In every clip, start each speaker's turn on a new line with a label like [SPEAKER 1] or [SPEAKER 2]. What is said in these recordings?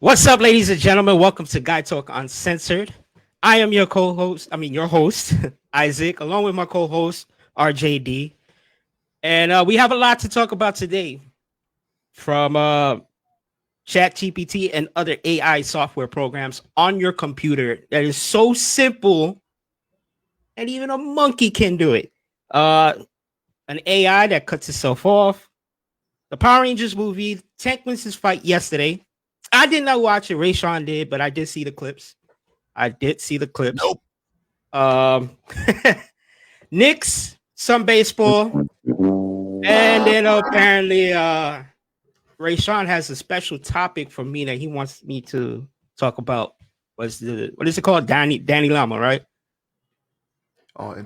[SPEAKER 1] What's up, ladies and gentlemen? Welcome to Guytalk Uncensored. I am your co-host, your host, Isaac, along with my co-host, RJD. And we have a lot to talk about today from ChatGPT and other AI software programs on your computer that is so simple and even a monkey can do it. An AI that cuts itself off. The Power Rangers movie, Tank wins his fight yesterday. I did not watch it. Rayshawn did, but I did see the clips.
[SPEAKER 2] Nope.
[SPEAKER 1] Knicks, some baseball, and then apparently Rayshawn has a special topic for me that he wants me to talk about. What is it called? Danny Lama, right?
[SPEAKER 2] Oh,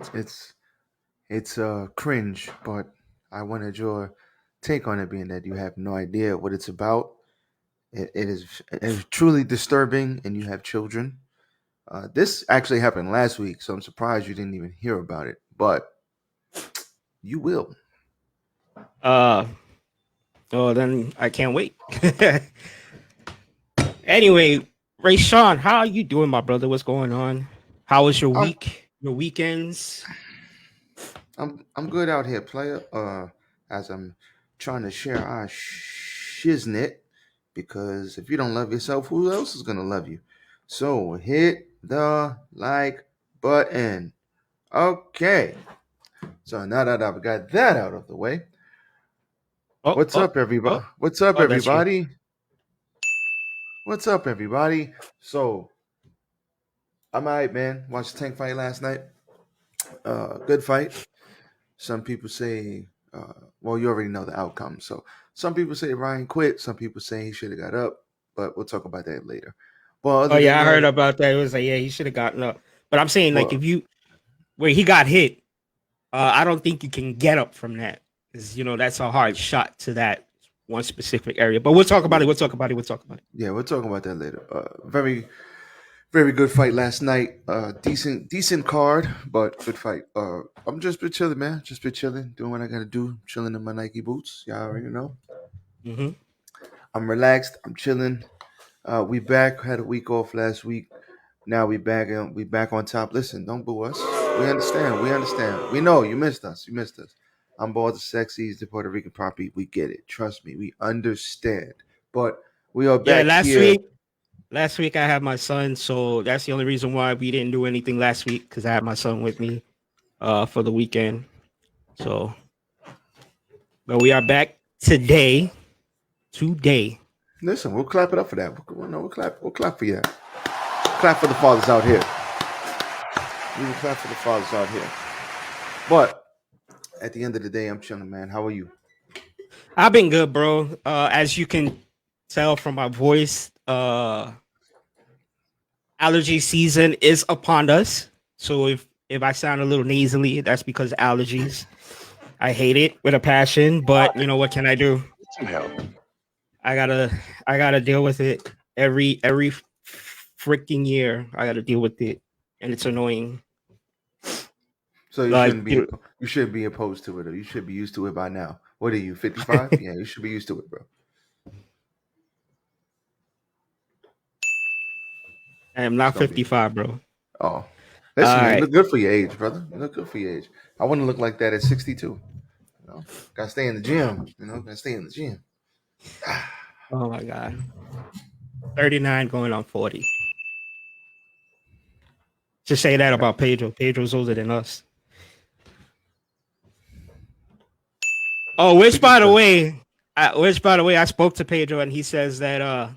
[SPEAKER 2] it's cringe, but I wanted your take on it, being that you have no idea what it's about. It is truly disturbing, and you have children. This actually happened last week, so I'm surprised you didn't even hear about it, but you will.
[SPEAKER 1] Oh, then I can't wait. Anyway, Rayshawn, how are you doing, my brother? What's going on? How was your week? Your weekends?
[SPEAKER 2] I'm good out here, player. As I'm trying to share our shiznit, because if you don't love yourself, who else is gonna love you? So hit the like button. Okay. So now that I've got that out of the way, what's up, everybody? What's up, everybody? What's up, everybody? So I'm alright, man. Watched the Tank fight last night. Good fight. Some people say, well, you already know the outcome. So some people say Ryan quit. Some people say he should have got up. But we'll talk about that later. Well,
[SPEAKER 1] I heard about that. It was like, yeah, he should have gotten up. But I'm saying, like, where he got hit, I don't think you can get up from that. Because, that's a hard shot to that one specific area. But we'll talk about it.
[SPEAKER 2] Yeah, we'll talk about that later. Very, very good fight last night. Decent card, but good fight. I'm just been chilling, man. Just been chilling, doing what I gotta do. Chilling in my Nike boots. Y'all already know.
[SPEAKER 1] Mm-hmm.
[SPEAKER 2] I'm relaxed. I'm chilling. We back. Had a week off last week. Now we back and we back on top. Listen, don't boo us. We understand. We know you missed us. I'm bored the sexies, the Puerto Rican poppy. We get it. Trust me. We understand. But we are back here.
[SPEAKER 1] Last week I had my son, so that's the only reason why we didn't do anything last week, because I had my son with me for the weekend. So, but we are back today.
[SPEAKER 2] Listen, we'll clap it up for that. We'll clap for you. Clap for the fathers out here. We will clap for the fathers out here. But at the end of the day, I'm chilling, man. How are you?
[SPEAKER 1] I've been good, bro. As you can tell from my voice, allergy season is upon us. So if I sound a little nasally, that's because allergies. I hate it with a passion, but what can I do?
[SPEAKER 2] Some help.
[SPEAKER 1] I gotta deal with it every freaking year. I gotta deal with it, and it's annoying.
[SPEAKER 2] So you shouldn't be opposed to it, or you should be used to it by now. What are you, 55? Yeah, you should be used to it, bro.
[SPEAKER 1] I am not 55, bro.
[SPEAKER 2] Oh, listen, man, you look good for your age, brother. You look good for your age. I want to look like that at 62. Gotta stay in the gym.
[SPEAKER 1] Oh my god, 39 going on 40. Just say that about Pedro. Pedro's older than us. Oh, which by the way, I spoke to Pedro and he says that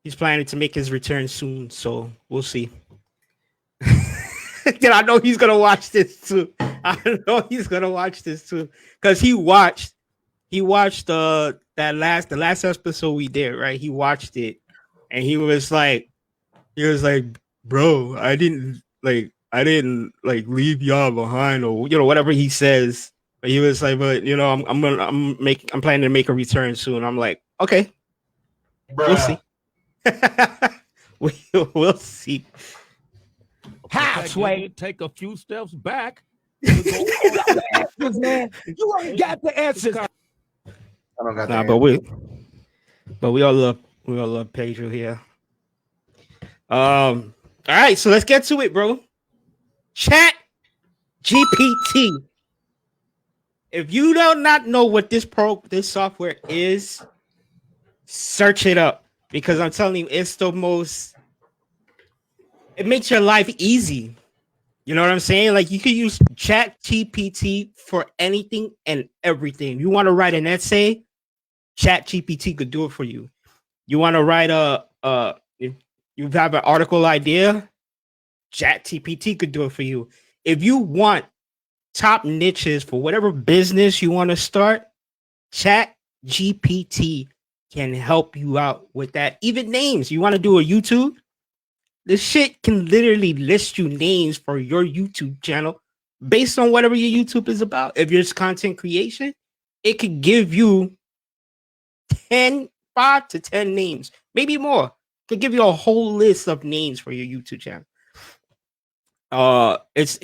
[SPEAKER 1] he's planning to make his return soon, so we'll see. I know he's gonna watch this too. Because he watched the last episode we did, right? He watched it and he was like, bro, I didn't leave y'all behind, or whatever he says. But he was like, but I'm planning to make a return soon. I'm like, okay,
[SPEAKER 3] Bruh.
[SPEAKER 1] we'll see. We'll see.
[SPEAKER 3] Halfway, take a few steps back. You got the answers, man. You ain't got the answers.
[SPEAKER 2] I don't got
[SPEAKER 1] but we all love We all love Pedro here. All right, so let's get to it, bro. Chat GPT. If you do not know what this software is, search it up because I'm telling you, it's the most. It makes your life easy. You know what I'm saying? Like you can use Chat GPT for anything and everything. You want to write an essay, Chat GPT could do it for you. You want to write if you have an article idea, Chat GPT could do it for you. If you want top niches for whatever business you want to start, Chat GPT can help you out with that. Even names. You want to do a YouTube? This shit can literally list you names for your YouTube channel based on whatever your YouTube is about. If it's content creation, it could give you 5 to 10 names, maybe more. It could give you a whole list of names for your YouTube channel. It's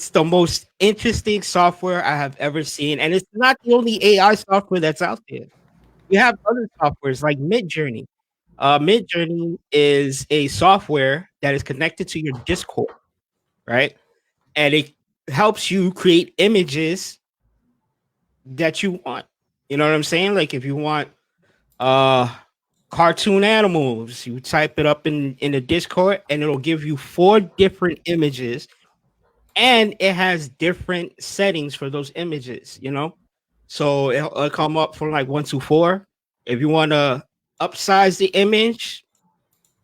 [SPEAKER 1] the most interesting software I have ever seen, and it's not the only AI software that's out there. You have other softwares like Midjourney. Midjourney is a software that is connected to your Discord, right? And it helps you create images that you want. You know what I'm saying? Like if you want uh cartoon animals, you type it up in the Discord and it'll give you 4 different images and it has different settings for those images, you know? So it'll come up from like 1 to 4. If you want to upsize the image,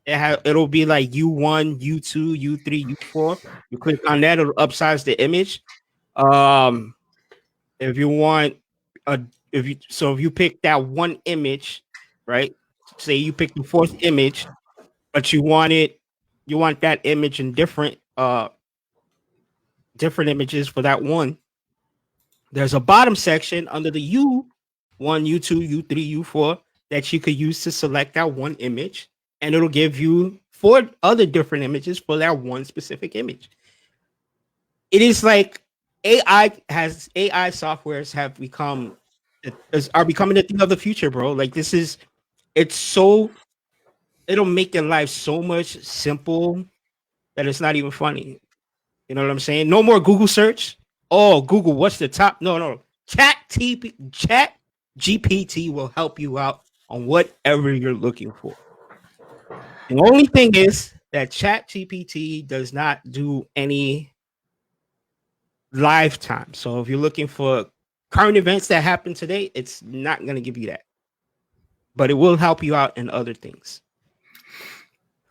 [SPEAKER 1] it'll be like U1, U2, U3, U4. You click on that, it'll upsize the image. If you want a if you pick that one image, right? Say you pick the 4th image, but you want that image in different images for that one. There's a bottom section under the U1, U2, U3, U4 that you could use to select that one image, and it'll give you 4 other different images for that one specific image. It is like AI softwares have become are becoming the thing of the future, bro. Like it's so it'll make your life so much simple that it's not even funny. You know what I'm saying? No more Google search. Oh, Google, what's the top? No. Chat GPT will help you out on whatever you're looking for. The only thing is that Chat GPT does not do any lifetime. So if you're looking for current events that happen today, it's not going to give you that. But it will help you out in other things.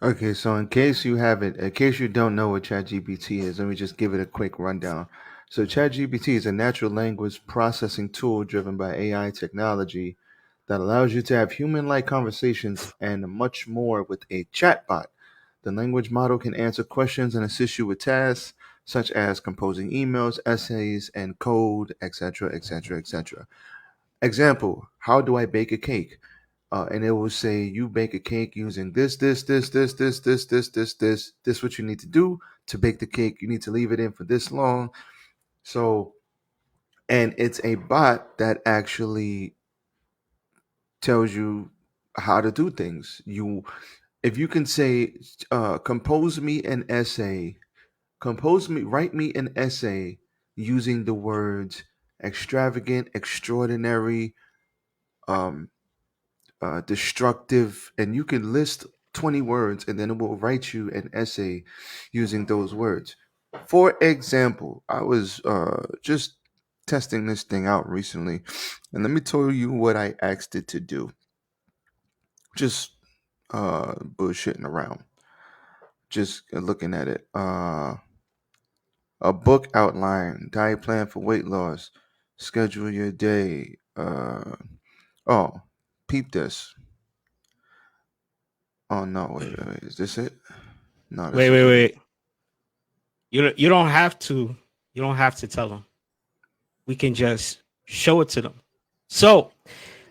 [SPEAKER 2] Okay, so in case you don't know what ChatGPT is, let me just give it a quick rundown. So ChatGPT is a natural language processing tool driven by AI technology that allows you to have human-like conversations and much more with a chatbot. The language model can answer questions and assist you with tasks such as composing emails, essays, and code, etc., etc., etc. Example: how do I bake a cake? And it will say you bake a cake using this. What you need to do to bake the cake. You need to leave it in for this long. So, and it's a bot that actually tells you how to do things. If you can say, write me an essay using the words extravagant, extraordinary, um, destructive, and you can list 20 words and then it will write you an essay using those words. For example, I was just testing this thing out recently, and let me tell you what I asked it to do. Just bullshitting around, just looking at it. A book outline, diet plan for weight loss, schedule your day. Oh, peep this. Oh no, wait. Is this it? No, this isn't it.
[SPEAKER 1] Wait. You don't have to. You don't have to tell them. We can just show it to them. So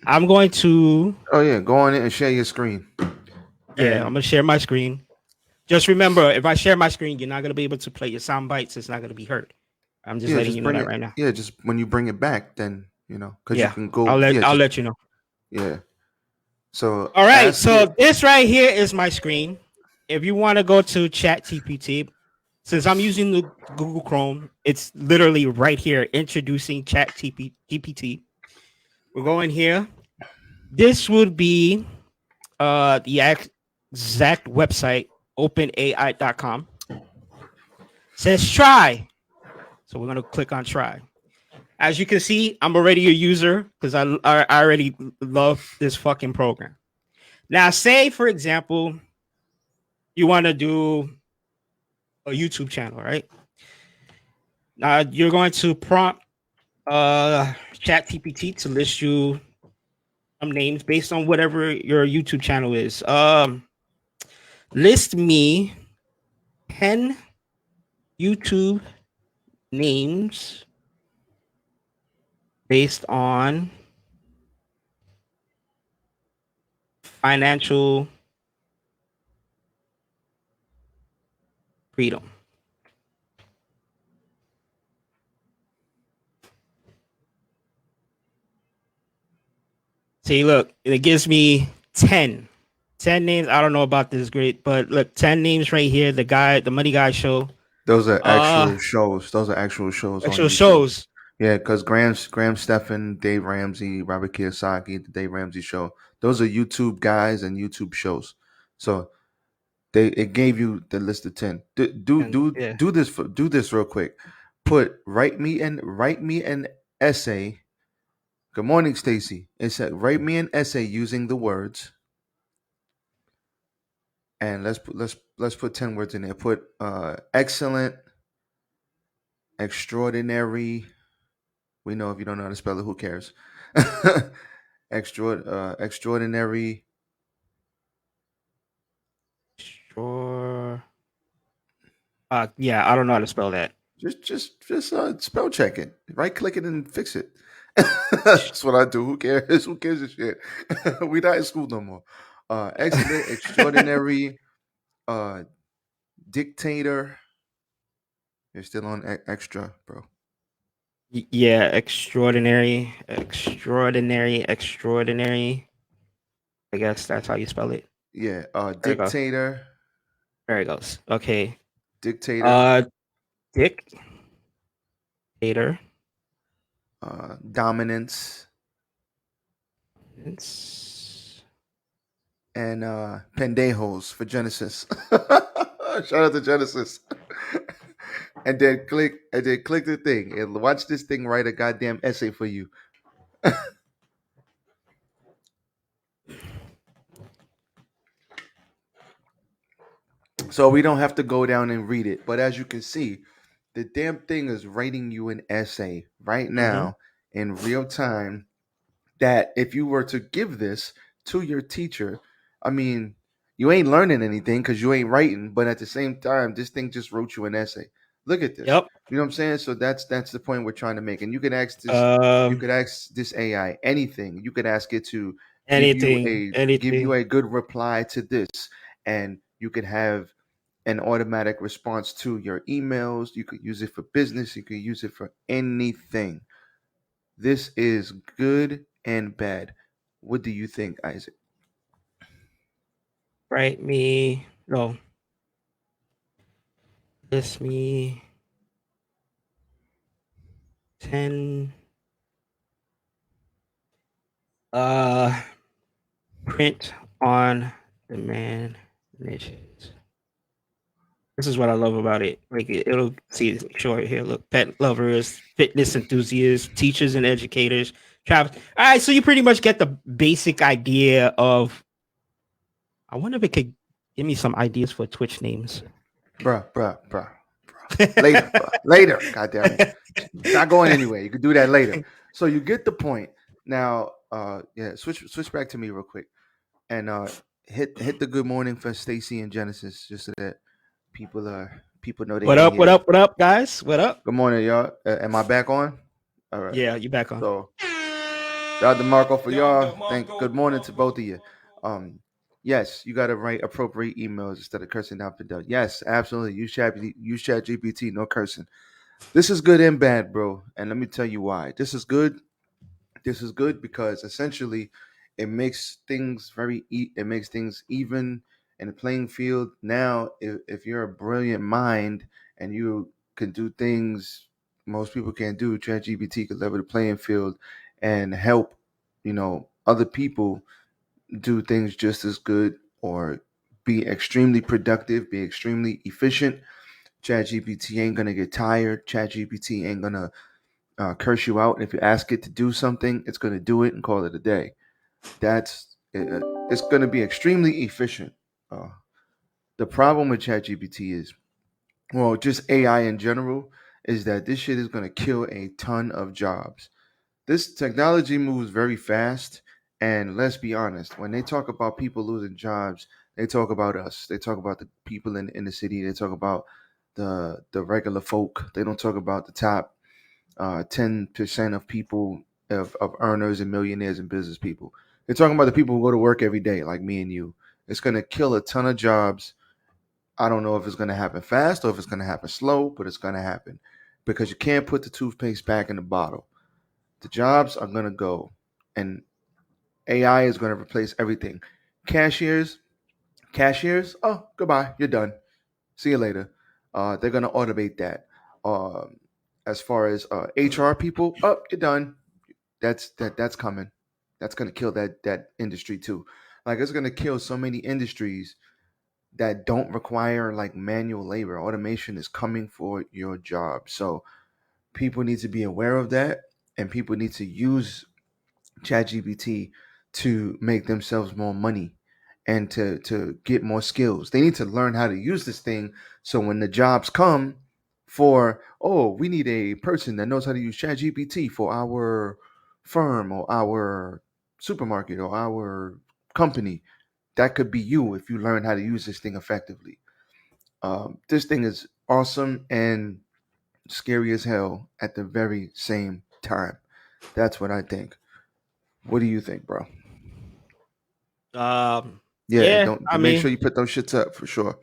[SPEAKER 1] I'm going to.
[SPEAKER 2] Oh yeah, go on in and share your screen.
[SPEAKER 1] Yeah, I'm gonna share my screen. Just remember, if I share my screen, you're not gonna be able to play your sound bites. It's not gonna be heard. I'm just letting you know that right now.
[SPEAKER 2] Yeah, just when you bring it back, then because you
[SPEAKER 1] Yeah,
[SPEAKER 2] can go.
[SPEAKER 1] I'll let you know.
[SPEAKER 2] Yeah. So
[SPEAKER 1] All right,
[SPEAKER 2] ask
[SPEAKER 1] so
[SPEAKER 2] it.
[SPEAKER 1] this right here is my screen. If you want to go to ChatGPT, since I'm using the Google Chrome, it's literally right here introducing ChatGPT. We're going here. This would be the exact website, openai.com. Says try. So we're going to click on try. As you can see, I'm already a user because I already love this fucking program. Now, say, for example, you want to do a YouTube channel, right? Now, you're going to prompt ChatGPT to list you some names based on whatever your YouTube channel is. List me 10 YouTube names based on financial freedom. See, look, it gives me 10. 10 names. I don't know about this great, but look, 10 names right here. The Money Guy Show.
[SPEAKER 2] Those are
[SPEAKER 1] Uh
[SPEAKER 2] actual shows. Those are actual shows on
[SPEAKER 1] Actual
[SPEAKER 2] YouTube.
[SPEAKER 1] shows.
[SPEAKER 2] Yeah, because Graham Stephan, Dave Ramsey, Robert Kiyosaki, the Dave Ramsey Show. Those are YouTube guys and YouTube shows. So it gave you the list of 10.
[SPEAKER 1] And yeah.
[SPEAKER 2] Do this real quick. Write me an essay. Good morning, Stacy. It said write me an essay using the words, and let's put 10 words in there. Put excellent, extraordinary. We know if you don't know how to spell it, who cares? Extraordinary.
[SPEAKER 1] Sure. Yeah, I don't know how to spell that.
[SPEAKER 2] Just spell check it. Right click it and fix it. That's what I do. Who cares? Who cares a shit? We not in school no more. Excellent, extraordinary, dictator. You're still on extra, bro.
[SPEAKER 1] Yeah, extraordinary. I guess that's how you spell it.
[SPEAKER 2] Yeah,
[SPEAKER 1] There you go.
[SPEAKER 2] dictator,
[SPEAKER 1] There it goes. Okay.
[SPEAKER 2] dictator,
[SPEAKER 1] Dictator.
[SPEAKER 2] dominance,
[SPEAKER 1] It's
[SPEAKER 2] and pendejos for Genesis. Shout out to Genesis. and then click the thing and watch this thing write a goddamn essay for you. So we don't have to go down and read it. But as you can see, the damn thing is writing you an essay right now in real time that if you were to give this to your teacher, I mean, you ain't learning anything because you ain't writing, but at the same time, this thing just wrote you an essay. Look at this.
[SPEAKER 1] Yep.
[SPEAKER 2] You know what I'm saying? So that's the point we're trying to make. And you can ask this AI anything. You could ask it to
[SPEAKER 1] anything.
[SPEAKER 2] give you a good reply to this, and you could have an automatic response to your emails. You could use it for business. You could use it for anything. This is good and bad. What do you think, Isaac?
[SPEAKER 1] Write me. No. List me 10 print on demand niches. This is what I love about it. Like it'll see short here. Look, pet lovers, fitness enthusiasts, teachers and educators, travel. All right, so you pretty much get the basic idea of. I wonder if it could give me some ideas for Twitch names.
[SPEAKER 2] Bruh. Later, bruh. Later. God damn it. It's not going anywhere. You can do that later. So you get the point. Now, yeah, switch back to me real quick. And hit the good morning for Stacy and Genesis, just so that people know they
[SPEAKER 1] What
[SPEAKER 2] can
[SPEAKER 1] up?
[SPEAKER 2] hear
[SPEAKER 1] What
[SPEAKER 2] it.
[SPEAKER 1] up? What up, guys? What up?
[SPEAKER 2] Good morning, y'all. Am I back on? All right.
[SPEAKER 1] Yeah, you back on.
[SPEAKER 2] So, shout out to Marco for y'all. Good morning to both of you. Yes, you got to write appropriate emails instead of cursing out Fidel. Yes, absolutely. Use Chat GPT, no cursing. This is good and bad, bro. And let me tell you why. This is good. This is good because essentially It makes things it makes things even in the playing field. Now, if you're a brilliant mind and you can do things most people can't do, ChatGPT could level the playing field and help, other people do things just as good or be extremely productive, be extremely efficient. ChatGPT ain't gonna get tired. ChatGPT ain't gonna curse you out. If you ask it to do something, it's gonna do it and call it a day. It's gonna be extremely efficient. Uh, the problem with ChatGPT is, well, just AI in general, is that this shit is gonna kill a ton of jobs. This technology moves very fast, and let's be honest, when they talk about people losing jobs, they talk about us. They talk about the people in the city. They talk about the regular folk. They don't talk about the top 10% of people, of earners and millionaires and business people. They're talking about the people who go to work every day, like me and you. It's going to kill a ton of jobs. I don't know if it's going to happen fast or if it's going to happen slow, but it's going to happen because you can't put the toothpaste back in the bottle. The jobs are going to go, and AI is going to replace everything. Cashiers, oh, goodbye, you're done. See you later. They're going to automate that. Um, as far as HR people, oh, you're done. That's coming. That's going to kill that industry too. Like, it's going to kill so many industries that don't require like manual labor. Automation is coming for your job. So people need to be aware of that, and people need to use ChatGPT to make themselves more money and to get more skills. They need to learn how to use this thing so when the jobs come for, oh, we need a person that knows how to use ChatGPT for our firm or our supermarket or our company. That could be you if you learn how to use this thing effectively. This thing is awesome and scary as hell at the very same time. That's what I think. What do you think, bro? Yeah, and
[SPEAKER 1] Yeah,
[SPEAKER 2] don't
[SPEAKER 1] I
[SPEAKER 2] make
[SPEAKER 1] mean,
[SPEAKER 2] sure you put those shits up for sure.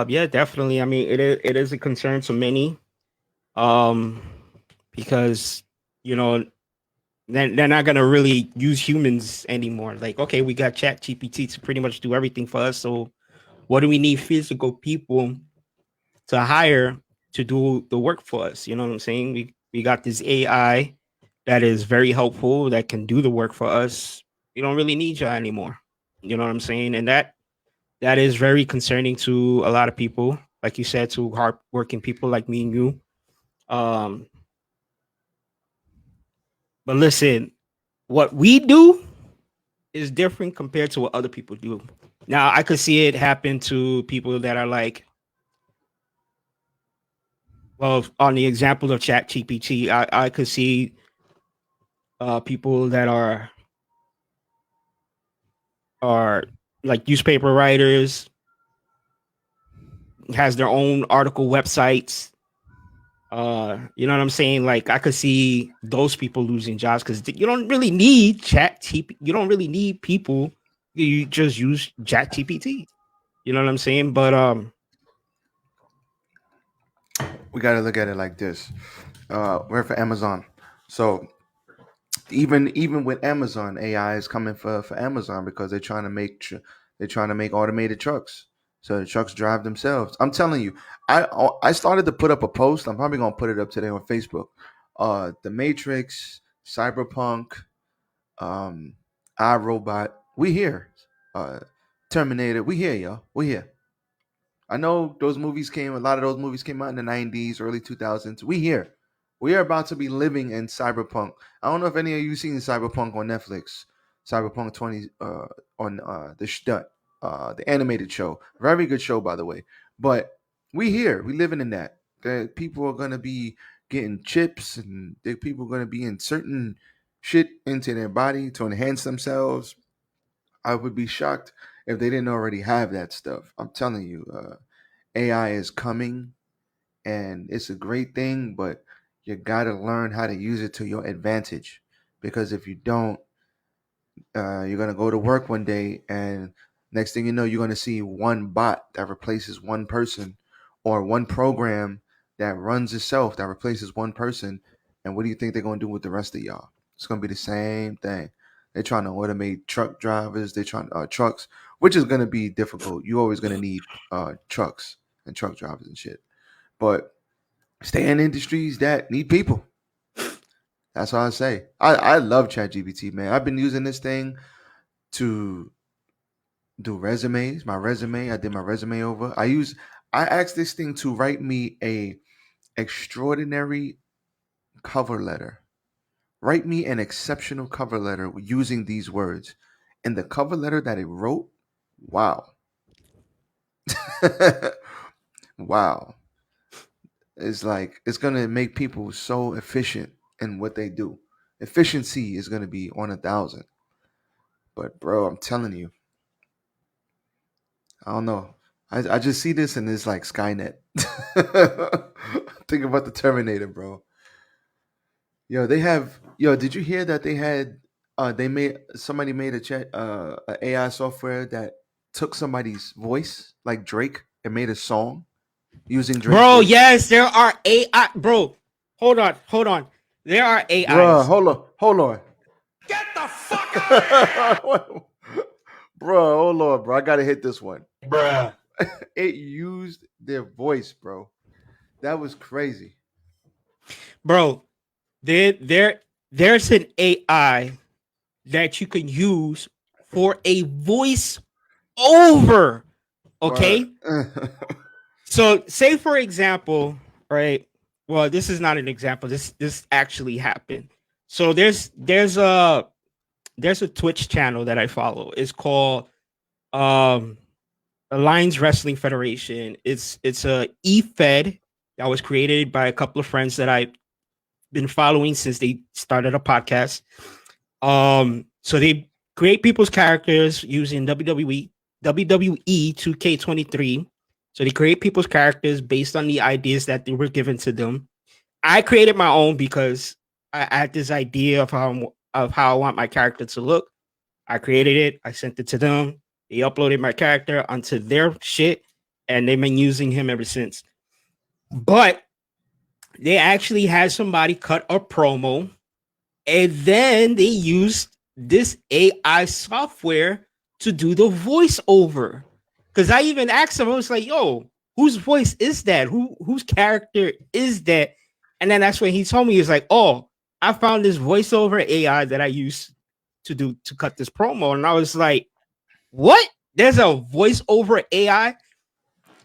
[SPEAKER 1] yeah, definitely. I mean, it is a concern to many, um, because you know they're not gonna really use humans anymore. Like, okay, we got Chat GPT to pretty much do everything for us. So, what do we need physical people to hire to do the work for us? You know what I'm saying? We got this AI that is very helpful that can do the work for us. We don't really need you anymore. You know what I'm saying? And that is very concerning to a lot of people, like you said, to hardworking people like me and you. Um, but listen, what we do is different compared to what other people do. Now, I could see it happen to people that are like, well, on the example of Chat GPT, I could see people that are like newspaper writers, has their own article websites. You know what I'm saying? Like, I could see those people losing jobs because you don't really need Chat GPT. You don't really need people. You just use Chat GPT. You know what I'm saying? But
[SPEAKER 2] We got to look at it like this. We're for Amazon, so even with Amazon, AI is coming for Amazon because they're trying to make automated trucks, so the trucks drive themselves. I'm telling you, I started to put up a post. I'm probably gonna put it up today on Facebook. The Matrix, Cyberpunk, um, iRobot, we here. Uh, Terminator, we here, y'all. We here. I know a lot of those movies came out in the 90s, early 2000s. We here. We are about to be living in cyberpunk. I don't know if any of you seen Cyberpunk on Netflix. Cyberpunk 20 on the animated show. Very good show, by the way. But we here. We living in that. The people are going to be getting chips, and the people are going to be in certain shit into their body to enhance themselves. I would be shocked if they didn't already have that stuff. I'm telling you, AI is coming, and it's a great thing, but you got to learn how to use it to your advantage. Because if you don't, you're going to go to work one day, and next thing you know, you're going to see one bot that replaces one person, or one program that runs itself that replaces one person. And what do you think they're going to do with the rest of y'all? It's going to be the same thing. They're trying to automate truck drivers. They're trying trucks, which is going to be difficult. You're always going to need trucks and truck drivers and shit. But stay in industries that need people. That's what I say. I love ChatGPT, man. I've been using this thing to do resumes. My resume, I did my resume over. I asked this thing to write me a extraordinary cover letter. Write me an exceptional cover letter using these words. And the cover letter that it wrote, wow. Wow. It's like it's gonna make people so efficient in what they do. Efficiency is gonna be on 1,000. But bro, I'm telling you, I don't know. I just see this and it's like Skynet. Think about the Terminator, bro. Did you hear that somebody made a AI software that took somebody's voice, like Drake, and made a song using Drake's
[SPEAKER 1] Bro,
[SPEAKER 2] voice?
[SPEAKER 1] yes, there are AI. Bro, hold on. There are AIs.
[SPEAKER 2] Bruh, hold on.
[SPEAKER 3] Get the fuck out!
[SPEAKER 2] Bro, hold on, bro. I gotta hit this one.
[SPEAKER 3] Bruh.
[SPEAKER 2] It used their voice, bro. That was crazy.
[SPEAKER 1] Bro, there's an AI that you can use for a voice over. Okay. So say for example, right? Well, this is not an example. This actually happened. So there's a Twitch channel that I follow. It's called Alliance Wrestling Federation. It's a e-fed that was created by a couple of friends that I've been following since they started a podcast. So they create people's characters using WWE 2K23. So they create people's characters based on the ideas that they were given to them. I created my own because I had this idea of how I want my character to look. I created it. I sent it to them. They uploaded my character onto their shit, and they've been using him ever since. But they actually had somebody cut a promo, and then they used this AI software to do the voiceover. Because I even asked them, I was like, "Yo, whose voice is that? Whose character is that?" And then that's when he told me, he was like, "Oh, I found this voiceover AI that I used to cut this promo." And I was like, "What? There's a voiceover AI?"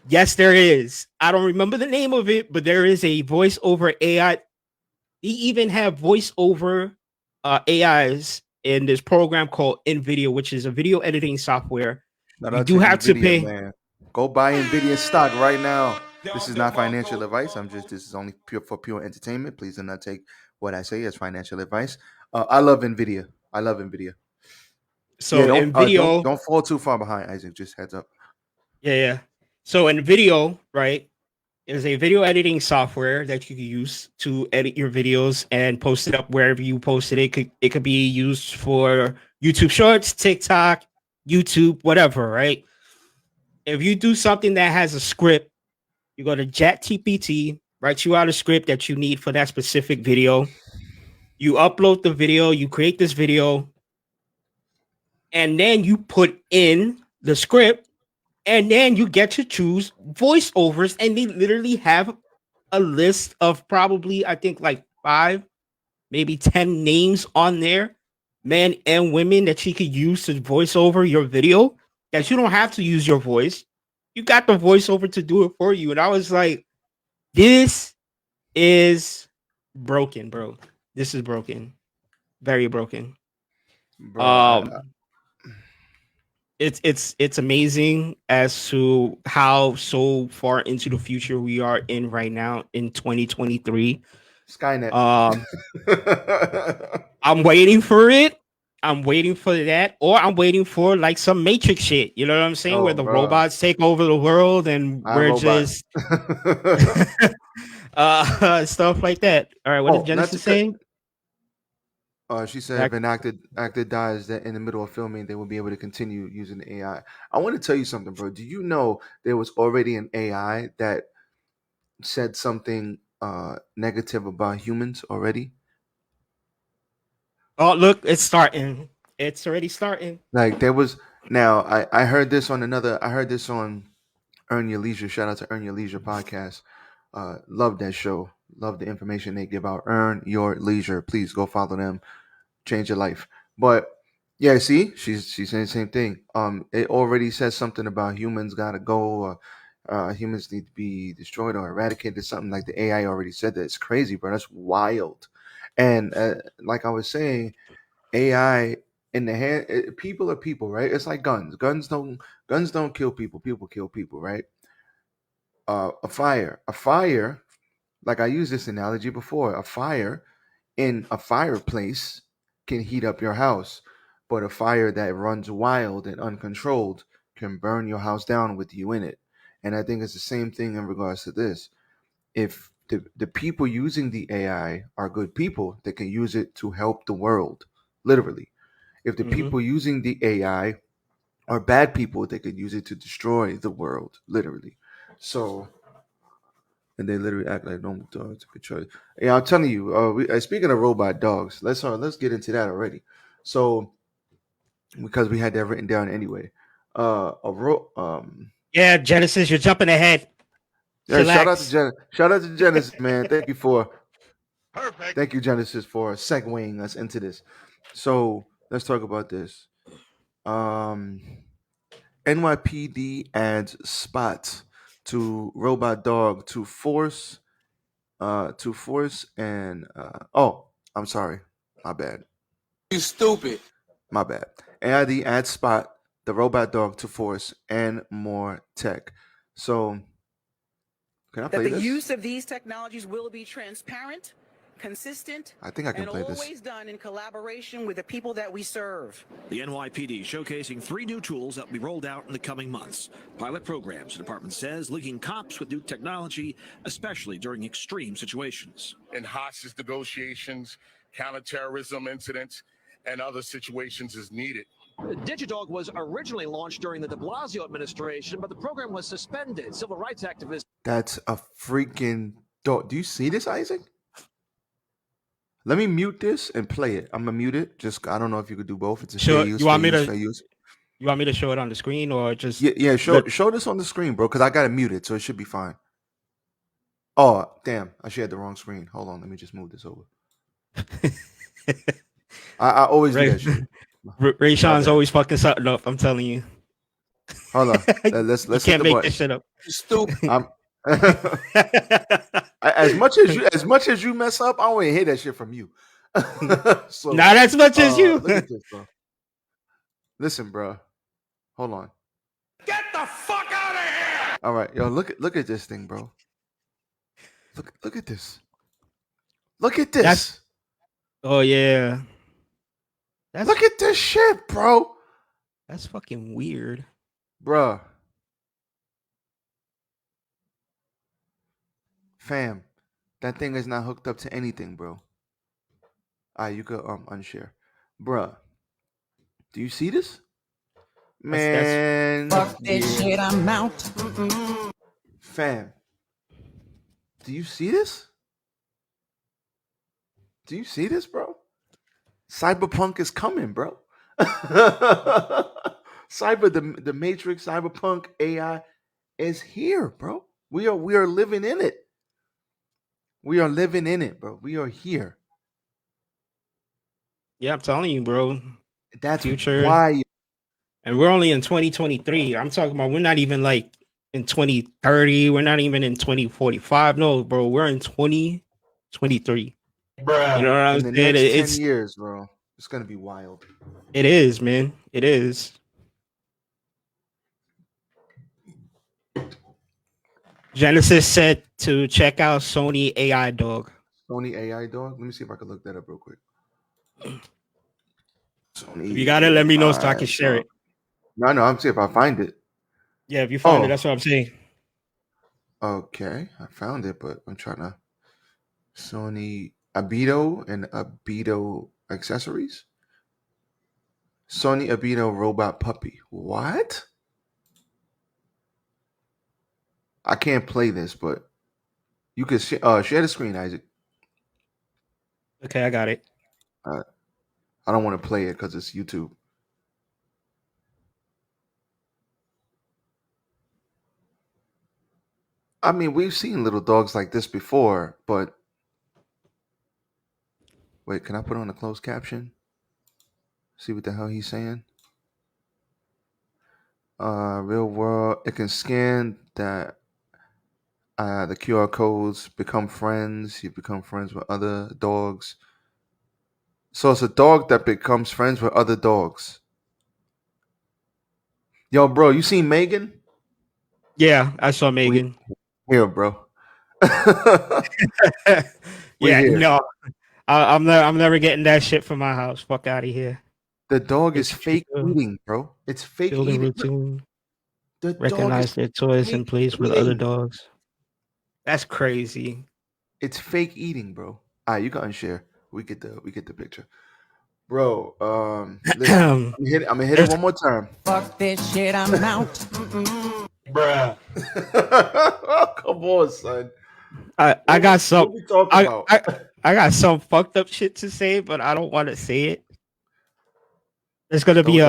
[SPEAKER 1] Yes, there is. I don't remember the name of it, but there is a voiceover AI. They even have voiceover AIs in this program called NVIDIA, which is a video editing software. You do have to pay.
[SPEAKER 2] Man. Go buy Nvidia stock right now. This is not financial advice. This is only for pure entertainment. Please do not take what I say as financial advice. I love Nvidia.
[SPEAKER 1] So NVIDIA,
[SPEAKER 2] don't fall too far behind, Isaac. Just heads up.
[SPEAKER 1] Yeah. So NVIDIA, right, is a video editing software that you can use to edit your videos and post it up wherever you post it. It could be used for YouTube Shorts, TikTok, YouTube, whatever, right? If you do something that has a script, you go to ChatGPT, write you out a script that you need for that specific video. You upload the video, you create this video, and then you put in the script, and then you get to choose voiceovers, and they literally have a list of probably, I think, like 5, maybe 10 names on there, men and women, that you could use to voice over your video, that you don't have to use your voice. You got the voiceover to do it for you. And I was like, this is broken, bro. This is broken. Very broken.
[SPEAKER 2] Bro,
[SPEAKER 1] It's amazing as to how so far into the future we are in right now in 2023.
[SPEAKER 2] Skynet.
[SPEAKER 1] I'm waiting for it. I'm waiting for that, or I'm waiting for like some Matrix shit. You know what I'm saying? Where the robots take over the world and we're just stuff like that. All right, what is Genesis saying?
[SPEAKER 2] She said if an actor dies that in the middle of filming, they will be able to continue using the AI. I want to tell you something, bro. Do you know there was already an AI that said something negative about humans already?
[SPEAKER 1] Oh, look, it's starting. It's already starting.
[SPEAKER 2] Like there was now I heard this on Earn Your Leisure. Shout out to Earn Your Leisure podcast. Love that show. Love the information they give out. Earn Your Leisure. Please go follow them. Change your life. But yeah, see, she's saying the same thing. It already says something about humans gotta go. Humans need to be destroyed or eradicated. Something like the AI already said that. It's crazy, bro. That's wild. And like I was saying, AI in the hand, people are people, right? It's like guns. Guns don't kill people. People kill people, right? A fire. Like I used this analogy before. A fire in a fireplace can heat up your house, but a fire that runs wild and uncontrolled can burn your house down with you in it. And I think it's the same thing in regards to this. If the people using the AI are good people, they can use it to help the world, literally. If the
[SPEAKER 1] Mm-hmm.
[SPEAKER 2] people using the AI are bad people, they could use it to destroy the world, literally. So, and they literally act like normal dogs to control. Yeah, I'm telling you. Speaking of robot dogs, let's get into that already. So, because we had that written down anyway.
[SPEAKER 1] Yeah, Genesis, you're jumping ahead.
[SPEAKER 2] Yeah, shout out to
[SPEAKER 1] Chillax.
[SPEAKER 2] Genesis, man. Thank you, Genesis, for segueing us into this. So let's talk about this. Um, NYPD adds Spot to robot dog to force and oh, I'm sorry, my bad,
[SPEAKER 4] You stupid.
[SPEAKER 2] my bad. AID adds Spot, the robot dog, to force and more tech. So can I
[SPEAKER 5] That
[SPEAKER 2] play
[SPEAKER 5] the
[SPEAKER 2] this?
[SPEAKER 5] use of these technologies will be transparent, consistent,
[SPEAKER 2] I think I can
[SPEAKER 5] and
[SPEAKER 2] play this.
[SPEAKER 5] always done in collaboration with the people that we serve.
[SPEAKER 6] The NYPD showcasing 3 new tools that will be rolled out in the coming months. Pilot programs, the department says, linking cops with new technology, especially during extreme situations.
[SPEAKER 7] In hostage negotiations, counterterrorism incidents, and other situations as needed.
[SPEAKER 3] Digidog was originally launched during the de Blasio administration, but the program was suspended. Civil rights activists.
[SPEAKER 2] That's a freaking dog. Do you see this, Isaac? Let me mute this and play it. I'm gonna mute it. Just I don't know if you could do both. It's a
[SPEAKER 1] Sure.
[SPEAKER 2] fair use.
[SPEAKER 1] You want
[SPEAKER 2] fair
[SPEAKER 1] me
[SPEAKER 2] use,
[SPEAKER 1] to?
[SPEAKER 2] fair use.
[SPEAKER 1] You want me to show it on the screen or just?
[SPEAKER 2] Yeah. Show this on the screen, bro. Because I got it muted, so it should be fine. Oh damn! I shared the wrong screen. Hold on. Let me just move this over. I always do that shit.
[SPEAKER 1] Ray Sean's
[SPEAKER 2] bad.
[SPEAKER 1] always fucking something up. I'm telling you.
[SPEAKER 2] Hold on. Let's
[SPEAKER 1] You
[SPEAKER 2] hit
[SPEAKER 1] can't
[SPEAKER 2] the
[SPEAKER 1] make
[SPEAKER 2] button.
[SPEAKER 1] this shit up.
[SPEAKER 4] You stupid.
[SPEAKER 2] As much as you mess up, I don't want to hear that shit from you. So
[SPEAKER 1] Not as much as you.
[SPEAKER 2] look at this, bro. Listen, bro. Hold on.
[SPEAKER 7] Get the fuck out of here!
[SPEAKER 2] All right, yo, look at this thing, bro. Look at this. Look at this.
[SPEAKER 1] Oh yeah.
[SPEAKER 2] Look at this shit, bro.
[SPEAKER 1] That's fucking weird.
[SPEAKER 2] Bruh. Fam, that thing is not hooked up to anything, bro. Alright, you could unshare. Bruh. Do you see this? Man.
[SPEAKER 5] Fuck this shit, I'm out.
[SPEAKER 2] Fam. Do you see this? Do you see this, bro? Cyberpunk is coming, bro. The Matrix, Cyberpunk, AI is here, bro. We are living in it. We are living in it, bro. We are here.
[SPEAKER 1] Yeah, I'm telling you, bro.
[SPEAKER 2] That's
[SPEAKER 1] Future.
[SPEAKER 2] why.
[SPEAKER 1] And we're only in 2023. I'm talking about we're not even like in 2030. We're not even in 2045. No, bro, we're in 2023.
[SPEAKER 4] Bruh.
[SPEAKER 1] You know what I'm
[SPEAKER 2] In the
[SPEAKER 1] saying?
[SPEAKER 2] next 10
[SPEAKER 1] It's
[SPEAKER 2] years, bro. It's gonna be wild.
[SPEAKER 1] it is, man. It is. Genesis said to check out Sony AI Dog.
[SPEAKER 2] Sony AI dog. Let me see if I can look that up real quick. Sony
[SPEAKER 1] If you got it, let me know so I
[SPEAKER 2] AI
[SPEAKER 1] can share
[SPEAKER 2] dog.
[SPEAKER 1] it.
[SPEAKER 2] No, I'm see if I find it.
[SPEAKER 1] Yeah, if you find
[SPEAKER 2] Oh.
[SPEAKER 1] it, that's what I'm saying.
[SPEAKER 2] Okay, I found it, but I'm trying to Sony Abito and Abito accessories. Sony Abito robot puppy. What? I can't play this, but you can share the screen, Isaac.
[SPEAKER 1] Okay, I got it.
[SPEAKER 2] I don't want to play it because it's YouTube. I mean, we've seen little dogs like this before, but wait, can I put on a closed caption? See what the hell he's saying? Real world, it can scan that the QR codes, become friends. You become friends with other dogs. So it's a dog that becomes friends with other dogs. Yo, bro, you seen Megan?
[SPEAKER 1] Yeah, I saw Megan.
[SPEAKER 2] Here, bro. We
[SPEAKER 1] Yeah,
[SPEAKER 2] here.
[SPEAKER 1] no, I'm never getting that shit from my house. Fuck out of here.
[SPEAKER 2] The dog
[SPEAKER 1] It's
[SPEAKER 2] is fake eating, bro. It's fake
[SPEAKER 1] building
[SPEAKER 2] eating. Look,
[SPEAKER 1] routine,
[SPEAKER 2] the dog
[SPEAKER 1] recognize
[SPEAKER 2] is
[SPEAKER 1] their toys
[SPEAKER 2] fake
[SPEAKER 1] and plays with other
[SPEAKER 2] eating.
[SPEAKER 1] dogs. That's crazy.
[SPEAKER 2] It's fake eating, bro. All right, you can unshare. We get the picture, bro. Listen, I'm gonna hit it one more time.
[SPEAKER 8] Fuck this shit, I'm out.
[SPEAKER 4] Bruh.
[SPEAKER 2] Come on, son.
[SPEAKER 1] I got some.
[SPEAKER 2] What we talking about?
[SPEAKER 1] I got some fucked up shit to say, but I don't want to say it. There's gonna be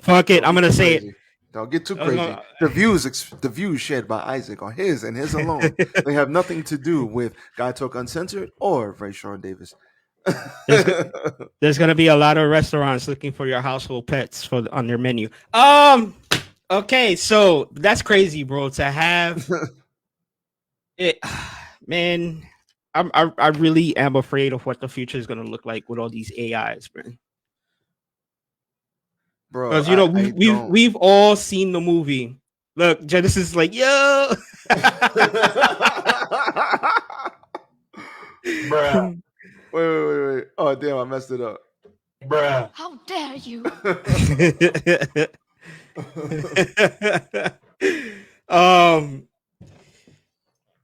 [SPEAKER 1] fuck it. I'm gonna say it.
[SPEAKER 2] Don't get too crazy. The views shared by Isaac are his and his alone. They have nothing to do with Guytalk Uncensored or Ray Sean Davis.
[SPEAKER 1] There's gonna be a lot of restaurants looking for your household pets on their menu. Okay, so that's crazy, bro. To have it, man. I really am afraid of what the future is gonna look like with all these AIs, man.
[SPEAKER 2] Bro,
[SPEAKER 1] Because we've all seen the movie. Look, Genesis is like, yo.
[SPEAKER 4] Bruh.
[SPEAKER 2] Wait. Oh damn, I messed it up.
[SPEAKER 4] Bruh.
[SPEAKER 8] How dare you?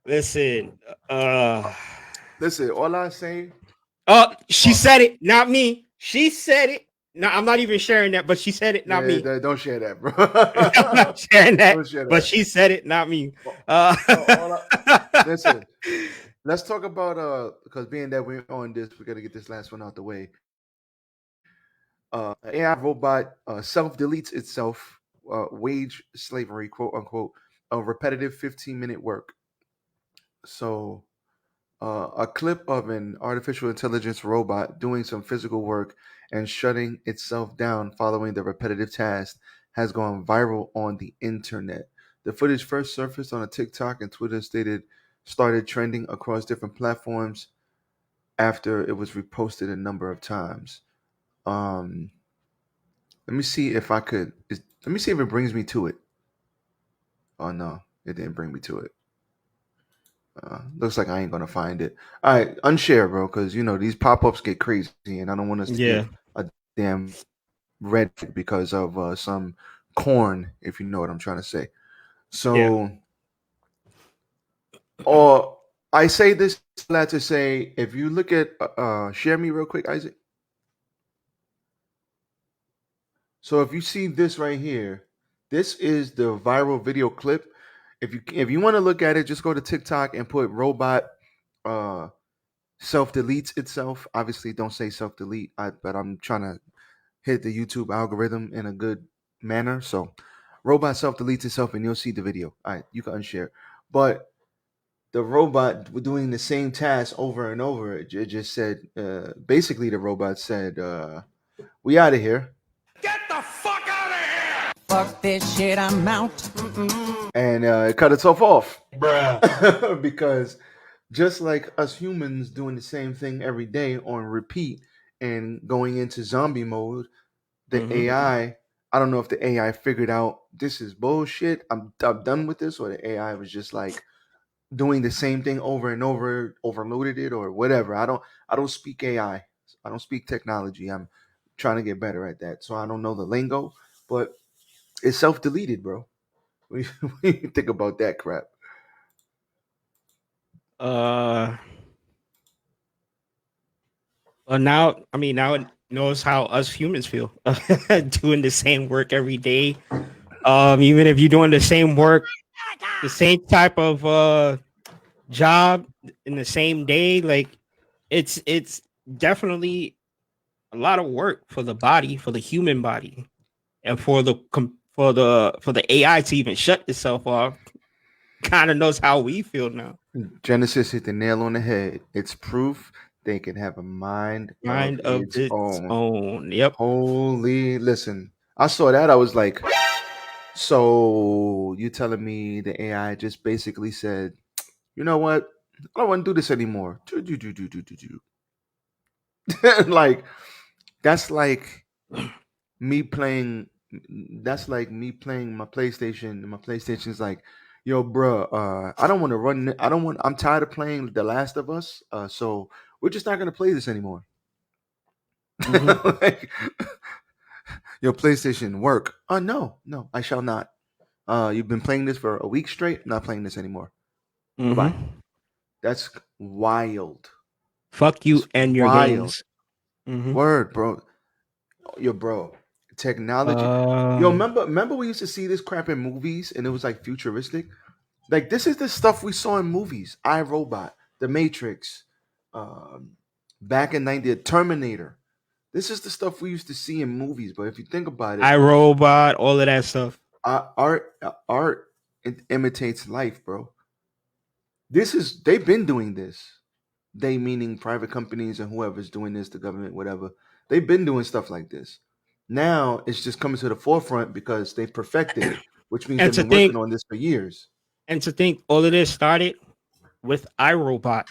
[SPEAKER 1] Listen.
[SPEAKER 2] Listen, all I say.
[SPEAKER 1] Oh, she said it, not me. She said it. No, I'm not even sharing that, but she said it, not me.
[SPEAKER 2] Don't share that, bro.
[SPEAKER 1] I'm not sharing that,
[SPEAKER 2] Don't share that.
[SPEAKER 1] but she said it, not me.
[SPEAKER 2] Listen, let's talk about because being that we're on this, we got to get this last one out the way. AI robot self-deletes itself, wage slavery, quote unquote, a repetitive 15-minute work. So a clip of an artificial intelligence robot doing some physical work and shutting itself down following the repetitive task has gone viral on the internet. The footage first surfaced on a TikTok and Twitter started trending across different platforms after it was reposted a number of times. Let me see if I could. Let me see if it brings me to it. Oh no, it didn't bring me to it. Looks like I ain't gonna find it. All right, unshare, bro, because these pop-ups get crazy, and I don't want us to get a damn red because of some corn, if you know what I'm trying to say. So, or I say this to say, if you look at, share me real quick, Isaac. So if you see this right here, this is the viral video clip. If you want to look at it, just go to TikTok and put robot self-deletes itself. Obviously, don't say self-delete, but I'm trying to hit the YouTube algorithm in a good manner. So robot self-deletes itself and you'll see the video. All right, you can unshare. But the robot doing the same task over and over, it just said, basically the robot said, we out of here.
[SPEAKER 4] Get the fuck out of here!
[SPEAKER 8] Fuck this shit, I'm out.
[SPEAKER 2] And it cut itself off.
[SPEAKER 4] Bruh.
[SPEAKER 2] Because just like us humans doing the same thing every day on repeat and going into zombie mode, the AI, I don't know if the AI figured out this is bullshit, I'm done with this, or the AI was just like doing the same thing over and over, overloaded it or whatever. I don't speak AI. I don't speak technology. I'm trying to get better at that. So I don't know the lingo, but it's self-deleted, bro. What do you think about that crap?
[SPEAKER 1] Well, now it knows how us humans feel doing the same work every day. Even if you're doing the same work, the same type of job in the same day, like it's definitely a lot of work for the body, for the human body, and for the AI to even shut itself off. Kind of knows how we feel now.
[SPEAKER 2] Genesis hit the nail on the head. It's proof they can have a mind
[SPEAKER 1] Mind
[SPEAKER 2] of
[SPEAKER 1] of
[SPEAKER 2] its
[SPEAKER 1] its
[SPEAKER 2] own.
[SPEAKER 1] own. Yep.
[SPEAKER 2] Holy, listen. I saw that. I was like, so you telling me the AI just basically said, you know what? I don't want to do this anymore. Like, that's like me playing. That's like me playing my PlayStation. And my PlayStation's like, yo, bruh, I don't want to run. I don't want. I'm tired of playing The Last of Us. So we're just not gonna play this anymore.
[SPEAKER 1] Mhm.
[SPEAKER 2] Like, your PlayStation work? No, I shall not. You've been playing this for a week straight. I'm not playing this anymore. Goodbye.
[SPEAKER 1] Mhm.
[SPEAKER 2] That's wild.
[SPEAKER 1] Fuck you
[SPEAKER 2] It's
[SPEAKER 1] and your
[SPEAKER 2] wild.
[SPEAKER 1] games. Mhm.
[SPEAKER 2] Word, bro. Yo, bro. Technology. Yo,
[SPEAKER 1] Um,
[SPEAKER 2] remember we used to see this crap in movies and it was like futuristic? Like this is the stuff we saw in movies. iRobot, The Matrix, um, back in 90, Terminator. This is the stuff we used to see in movies. But if you think about it,
[SPEAKER 1] iRobot, all of that stuff.
[SPEAKER 2] art imitates life, bro. They've been doing this. They meaning private companies and whoever's doing this, the government, whatever. They've been doing stuff like this. Now it's just coming to the forefront because they perfected it, which means
[SPEAKER 1] And
[SPEAKER 2] they've
[SPEAKER 1] to
[SPEAKER 2] been working
[SPEAKER 1] think,
[SPEAKER 2] on this for years.
[SPEAKER 1] all of this started with iRobot,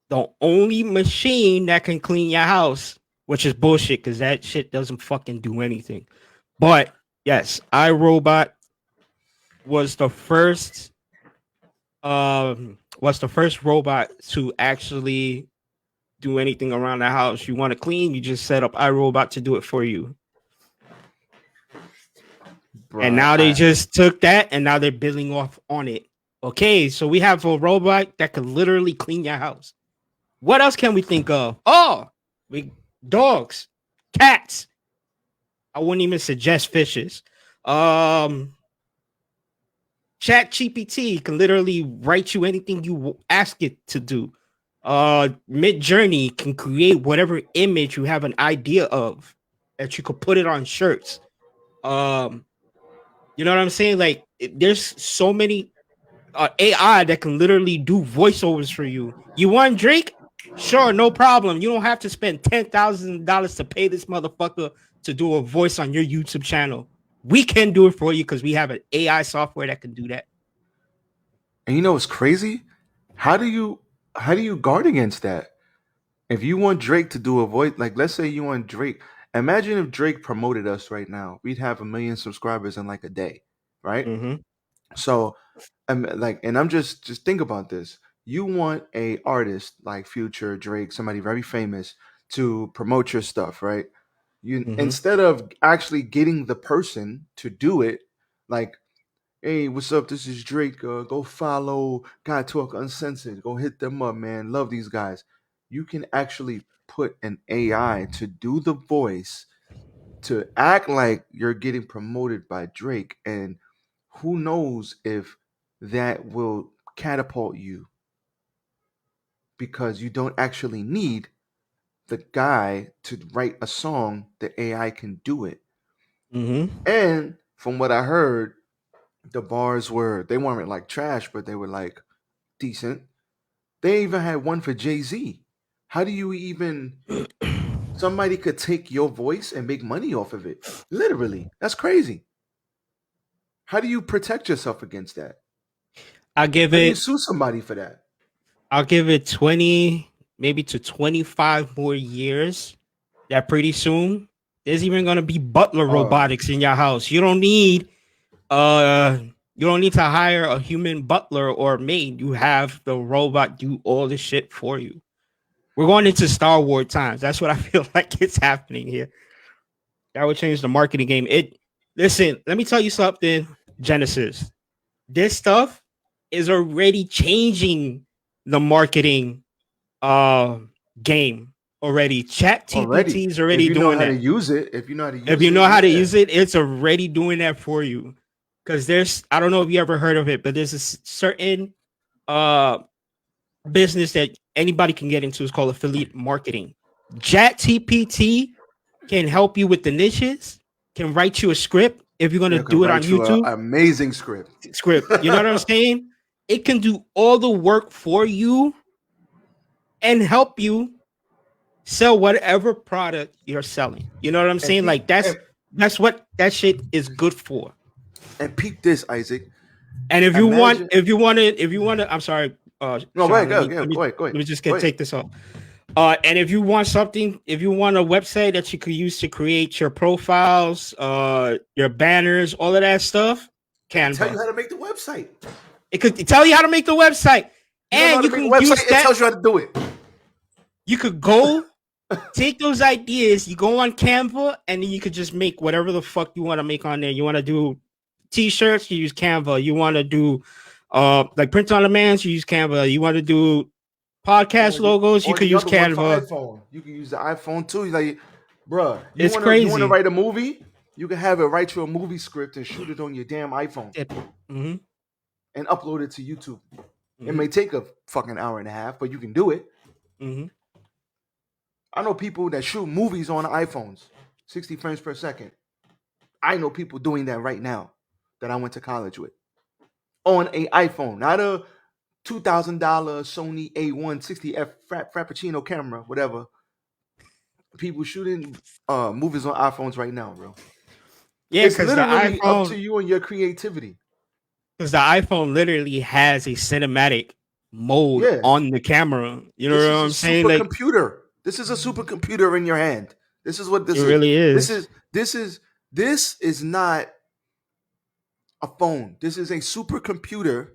[SPEAKER 1] the only machine that can clean your house, which is bullshit because that shit doesn't fucking do anything. But yes, iRobot was the first robot to actually do anything around the house. You want to clean, you just set up iRobot to do it for you. And
[SPEAKER 2] Bruh,
[SPEAKER 1] now they just took that and now they're building off on it. Okay, so we have a robot that can literally clean your house. What else can we think of? Oh, we dogs, cats. I wouldn't even suggest fishes. Chat GPT can literally write you anything you ask it to do. Mid Journey can create whatever image you have an idea of that you could put it on shirts. You know what I'm saying? Like, there's so many AI that can literally do voiceovers for you. You want Drake? Sure, no problem. You don't have to spend $10,000 to pay this motherfucker to do a voice on your YouTube channel. We can do it for you because we have an AI software that can do that.
[SPEAKER 2] and you know what's crazy? How do you guard against that? If you want Drake to do a voice, like let's say you want Drake, imagine if Drake promoted us right now, we'd have 1 million subscribers in like a day, right?
[SPEAKER 1] Mm-hmm.
[SPEAKER 2] So, and I'm just think about this. You want a artist like Future, Drake, somebody very famous to promote your stuff, right? You
[SPEAKER 1] Mm-hmm.
[SPEAKER 2] instead of actually getting the person to do it, like, hey, what's up? This is Drake. Go follow Guytalk Uncensored. Go hit them up, man. Love these guys. You can actually put an AI to do the voice to act like you're getting promoted by Drake, and who knows if that will catapult you because you don't actually need the guy to write a song. The AI can do it.
[SPEAKER 1] Mm-hmm.
[SPEAKER 2] And from what I heard, the bars they weren't like trash, but they were like decent. They even had one for Jay-Z. How do you even somebody could take your voice and make money off of it? Literally. That's crazy. How do you protect yourself against that?
[SPEAKER 1] I'll give
[SPEAKER 2] How do you
[SPEAKER 1] it
[SPEAKER 2] sue somebody for that?
[SPEAKER 1] 20, maybe to 25 more years. That pretty soon there's even gonna be butler robotics in your house. You don't need to hire a human butler or maid. You have the robot do all the shit for you. We're going into Star Wars times. That's what I feel like it's happening here. That would change the marketing game. Listen, let me tell you something, Genesis. This stuff is already changing the marketing game already. Chat TPT is already
[SPEAKER 2] if you know
[SPEAKER 1] doing
[SPEAKER 2] how
[SPEAKER 1] that.
[SPEAKER 2] to use it, if you know how to use
[SPEAKER 1] If you know how to use it, it's already doing that for you. Because I don't know if you ever heard of it, but there's a certain business that anybody can get into. It's called affiliate marketing. ChatGPT can help you with the niches, can write you a script if you're gonna do it on YouTube.
[SPEAKER 2] Amazing script.
[SPEAKER 1] You know what I'm saying? It can do all the work for you and help you sell whatever product you're selling. You know what I'm saying? Like that's what that shit is good for.
[SPEAKER 2] And peep this, Isaac.
[SPEAKER 1] And if you want to, I'm sorry.
[SPEAKER 2] No,
[SPEAKER 1] Sean,
[SPEAKER 2] go ahead.
[SPEAKER 1] Go ahead. Let me just take this off. And if you want if you want a website that you could use to create your profiles, your banners, all of that stuff, Canva.
[SPEAKER 2] Tell you how to make the website.
[SPEAKER 1] It could tell you how to make the website, and you can use that.
[SPEAKER 2] It tells you how to do it.
[SPEAKER 1] You could go take those ideas. You go on Canva, and then you could just make whatever the fuck you want to make on there. You want to do T-shirts, you use Canva. You want to do like print on demand, you use Canva. You want to do podcast logos, you could use Canva.
[SPEAKER 2] You can use the iPhone too. Like, bruh,
[SPEAKER 1] it's crazy.
[SPEAKER 2] You want to write a movie? You can have it write you a movie script and shoot it on your damn iPhone and upload it to YouTube. It may take a fucking hour and a half, but you can do it. I know people that shoot movies on iPhones, 60 frames per second. I know people doing that right now that I went to college with on an iPhone, not a $2,000 Sony A160F Frappuccino camera, whatever. People shooting movies on iPhones right now, bro.
[SPEAKER 1] Yeah, because the iPhone,
[SPEAKER 2] up to you and your creativity.
[SPEAKER 1] Because the iPhone literally has a cinematic mode on the camera. You know what I'm saying?
[SPEAKER 2] Like computer. This is a supercomputer in your hand. This is what this
[SPEAKER 1] really is.
[SPEAKER 2] This is not a phone. This is a supercomputer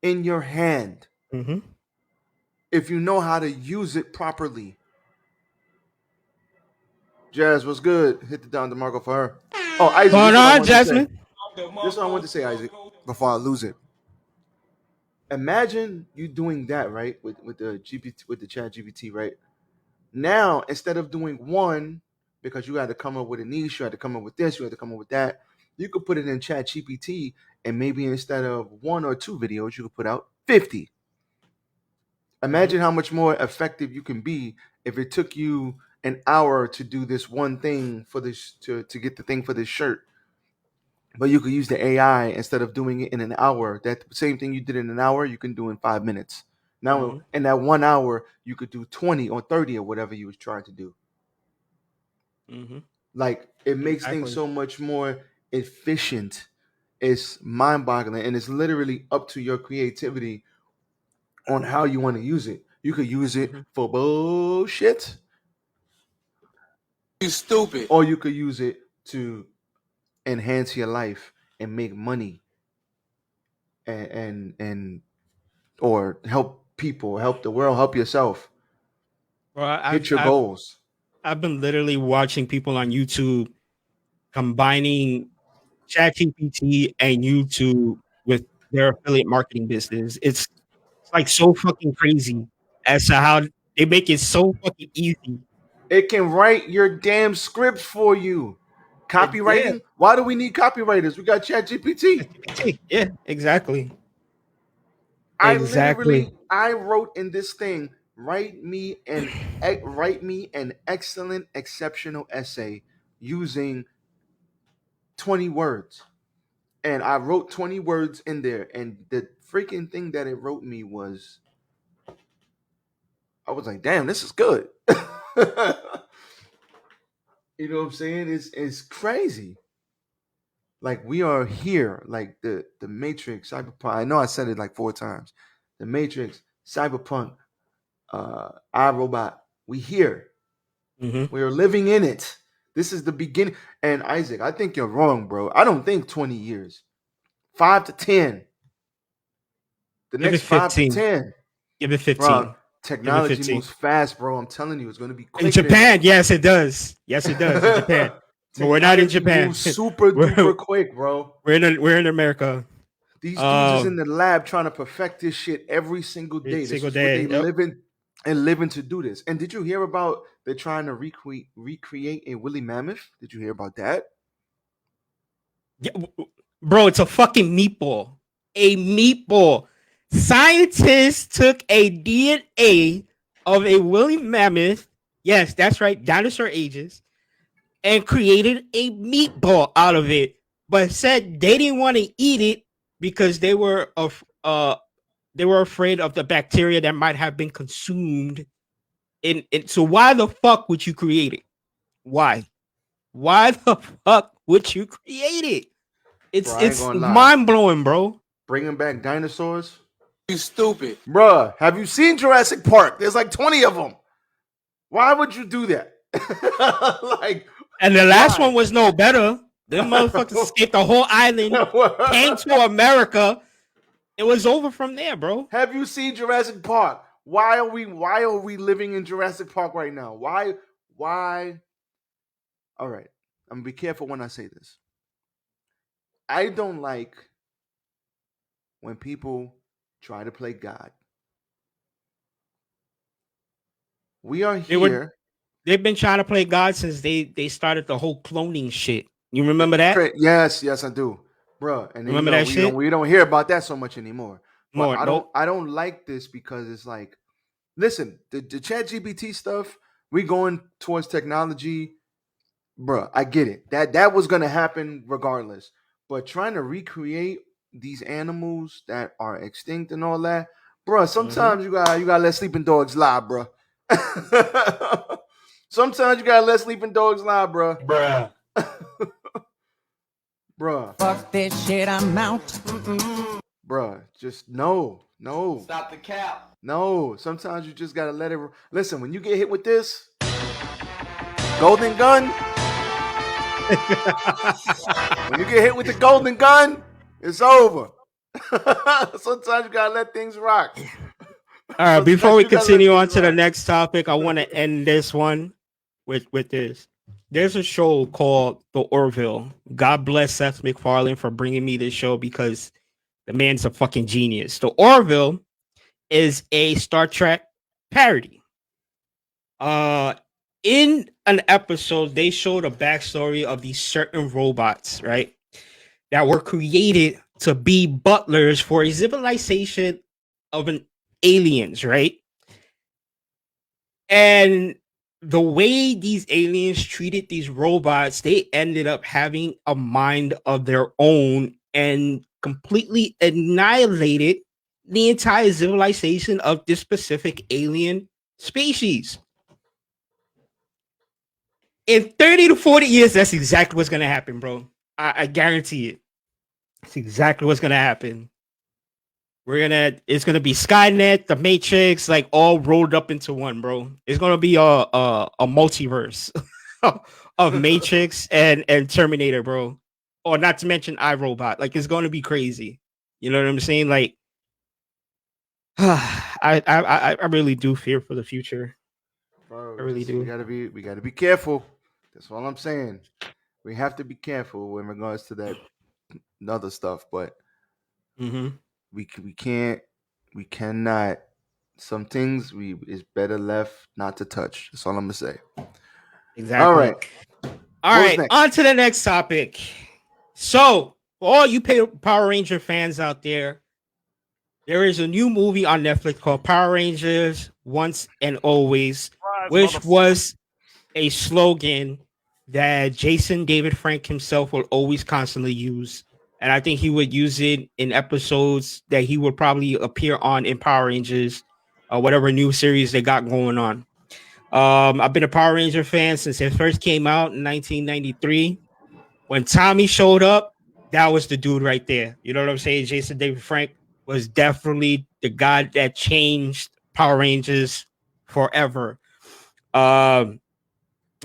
[SPEAKER 2] in your hand. If you know how to use it properly. Jazz, what's good? Hit the down DeMarco for her. Oh, Isaac.
[SPEAKER 1] Hold on, Jasmine.
[SPEAKER 2] This is what I want to say, Isaac, before I lose it. Imagine you doing that, right? With the GPT, with the Chat GPT, right? Now, instead of doing one, because you had to come up with a niche, you had to come up with this, you had to come up with that, you could put it in Chat GPT, and maybe instead of 1 or 2 videos, you could put out 50. Imagine how much more effective you can be if it took you an hour to do this one thing for this to get the thing for this shirt. But you could use the AI instead of doing it in an hour. That same thing you did in an hour, you can do in 5 minutes. Now, in that 1 hour, you could do 20 or 30 or whatever you was trying to do. Like, it makes things so much more efficient. It's mind-boggling, and it's literally up to your creativity on how you want to use it. You could use it for bullshit.
[SPEAKER 9] You stupid.
[SPEAKER 2] Or you could use it to enhance your life and make money and or help people, help the world, help yourself. Hit your goals.
[SPEAKER 1] I've been literally watching people on YouTube combining ChatGPT and YouTube with their affiliate marketing business. It's like so fucking crazy as to how they make it so fucking easy.
[SPEAKER 2] It can write your damn scripts for you. Copywriting? Yeah. Why do we need copywriters? We got ChatGPT.
[SPEAKER 1] Yeah, exactly.
[SPEAKER 2] I wrote in this thing, write me an excellent, exceptional essay using 20 words. And I wrote 20 words in there. And the freaking thing that it wrote me was, I was like, damn, this is good. You know what I'm saying? It's crazy. Like, we are here. Like the Matrix, Cyberpunk. I know I said it like 4 times. The Matrix, Cyberpunk, iRobot. We here. We are living in it. This is the beginning. And Isaac, I think you're wrong, bro. I don't think 20 years. 5 to 10. The next 5 to 10.
[SPEAKER 1] Give it 15.
[SPEAKER 2] Bro, technology moves fast, bro. I'm telling you, it's going to be quick.
[SPEAKER 1] In Japan, yes, it does. Yes, it does. In Japan. But we're not in Japan.
[SPEAKER 2] Super duper quick, bro.
[SPEAKER 1] We're in America.
[SPEAKER 2] These dudes is in the lab trying to perfect this shit every single day. This is what they living to do this. And did you hear about they're trying to recreate a woolly mammoth? Did you hear about that?
[SPEAKER 1] Yeah, bro, it's a fucking meatball. A meatball. Scientists took a DNA of a woolly mammoth Yes, that's right. Dinosaur ages and created a meatball out of it, but said they didn't want to eat it because they were afraid of the bacteria that might have been consumed. So why the fuck would you create it? Why? Why the fuck would you create it?
[SPEAKER 2] Bro, I ain't
[SPEAKER 1] It's
[SPEAKER 2] gonna lie.
[SPEAKER 1] mind blowing, bro.
[SPEAKER 2] Bringing back dinosaurs.
[SPEAKER 4] You stupid.
[SPEAKER 2] Bruh, have you seen Jurassic Park? There's like 20 of them. Why would you do that? Like,
[SPEAKER 1] And the last
[SPEAKER 2] why?
[SPEAKER 1] one was no better. Them motherfuckers escaped the whole island, came to America. It was over from there, bro.
[SPEAKER 2] Have you seen Jurassic Park? Why are we living in Jurassic Park right now? Why? All right. I'm gonna be careful when I say this. I don't like when people try to play God. We are here.
[SPEAKER 1] They've been trying to play God since they started the whole cloning shit. You remember that?
[SPEAKER 2] Yes, I do, bro. And
[SPEAKER 1] Remember that shit?
[SPEAKER 2] We don't hear about that so much anymore. But
[SPEAKER 1] Nope.
[SPEAKER 2] I don't like this because it's like, listen, the Chat GPT stuff. We going towards technology, bro. I get it. That was gonna happen regardless. But trying to recreate these animals that are extinct and all that, bro. Sometimes you gotta let sleeping dogs lie, bro. Sometimes you gotta let sleeping dogs lie, bro.
[SPEAKER 4] Bruh.
[SPEAKER 2] Bruh.
[SPEAKER 8] Fuck this shit, I'm out.
[SPEAKER 2] Bruh, just no.
[SPEAKER 4] Stop the cap.
[SPEAKER 2] No. Sometimes you just gotta let it. Listen, when you get hit with this golden gun, when you get hit with the golden gun, it's over. Sometimes you gotta let things rock.
[SPEAKER 1] All right, before we continue on to the next topic, I want to end this one with this. There's a show called The Orville. God bless Seth MacFarlane for bringing me this show because the man's a fucking genius. The Orville is a Star Trek parody. In an episode, they showed a backstory of these certain robots, right? That were created to be butlers for a civilization of an aliens, right? And the way these aliens treated these robots, they ended up having a mind of their own and completely annihilated the entire civilization of this specific alien species. In 30 to 40 years, that's exactly what's going to happen, bro. I guarantee it. That's exactly what's going to happen. It's gonna be Skynet, the Matrix, like all rolled up into one, bro. It's gonna be a multiverse of Matrix and Terminator, bro. Or not to mention iRobot. Like it's gonna be crazy. You know what I'm saying? Like I really do fear for the future.
[SPEAKER 2] Bro,
[SPEAKER 1] I really do.
[SPEAKER 2] We gotta be careful. That's all I'm saying. We have to be careful in regards to that other stuff, but we cannot. Some things is better left not to touch. That's all I'm gonna say.
[SPEAKER 1] Exactly.
[SPEAKER 2] All right.
[SPEAKER 1] On to the next topic. So, for all you Power Ranger fans out there, there is a new movie on Netflix called Power Rangers Once and Always, which was a slogan that Jason David Frank himself will always constantly use. And I think he would use it in episodes that he would probably appear on in Power Rangers or whatever new series they got going on. I've been a Power Ranger fan since it first came out in 1993. When Tommy showed up, that was the dude right there. You know what I'm saying? Jason David Frank was definitely the guy that changed Power Rangers forever. And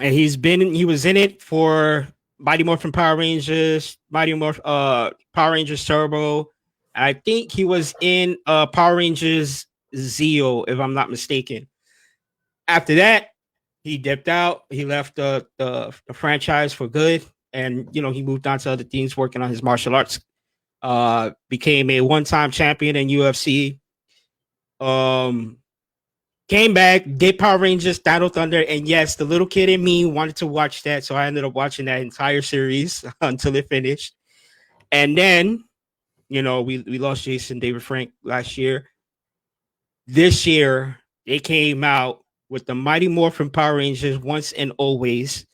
[SPEAKER 1] he was in it for Mighty Morphin Power Rangers, Power Rangers Turbo. I think he was in Power Rangers Zeo, if I'm not mistaken. After that, he dipped out. He left the franchise for good, and he moved on to other things, working on his martial arts. Became a one-time champion in UFC. Came back, did Power Rangers, Dino Thunder, and yes, the little kid in me wanted to watch that, so I ended up watching that entire series until it finished. And then, we lost Jason David Frank last year. This year, they came out with the Mighty Morphin Power Rangers once and always.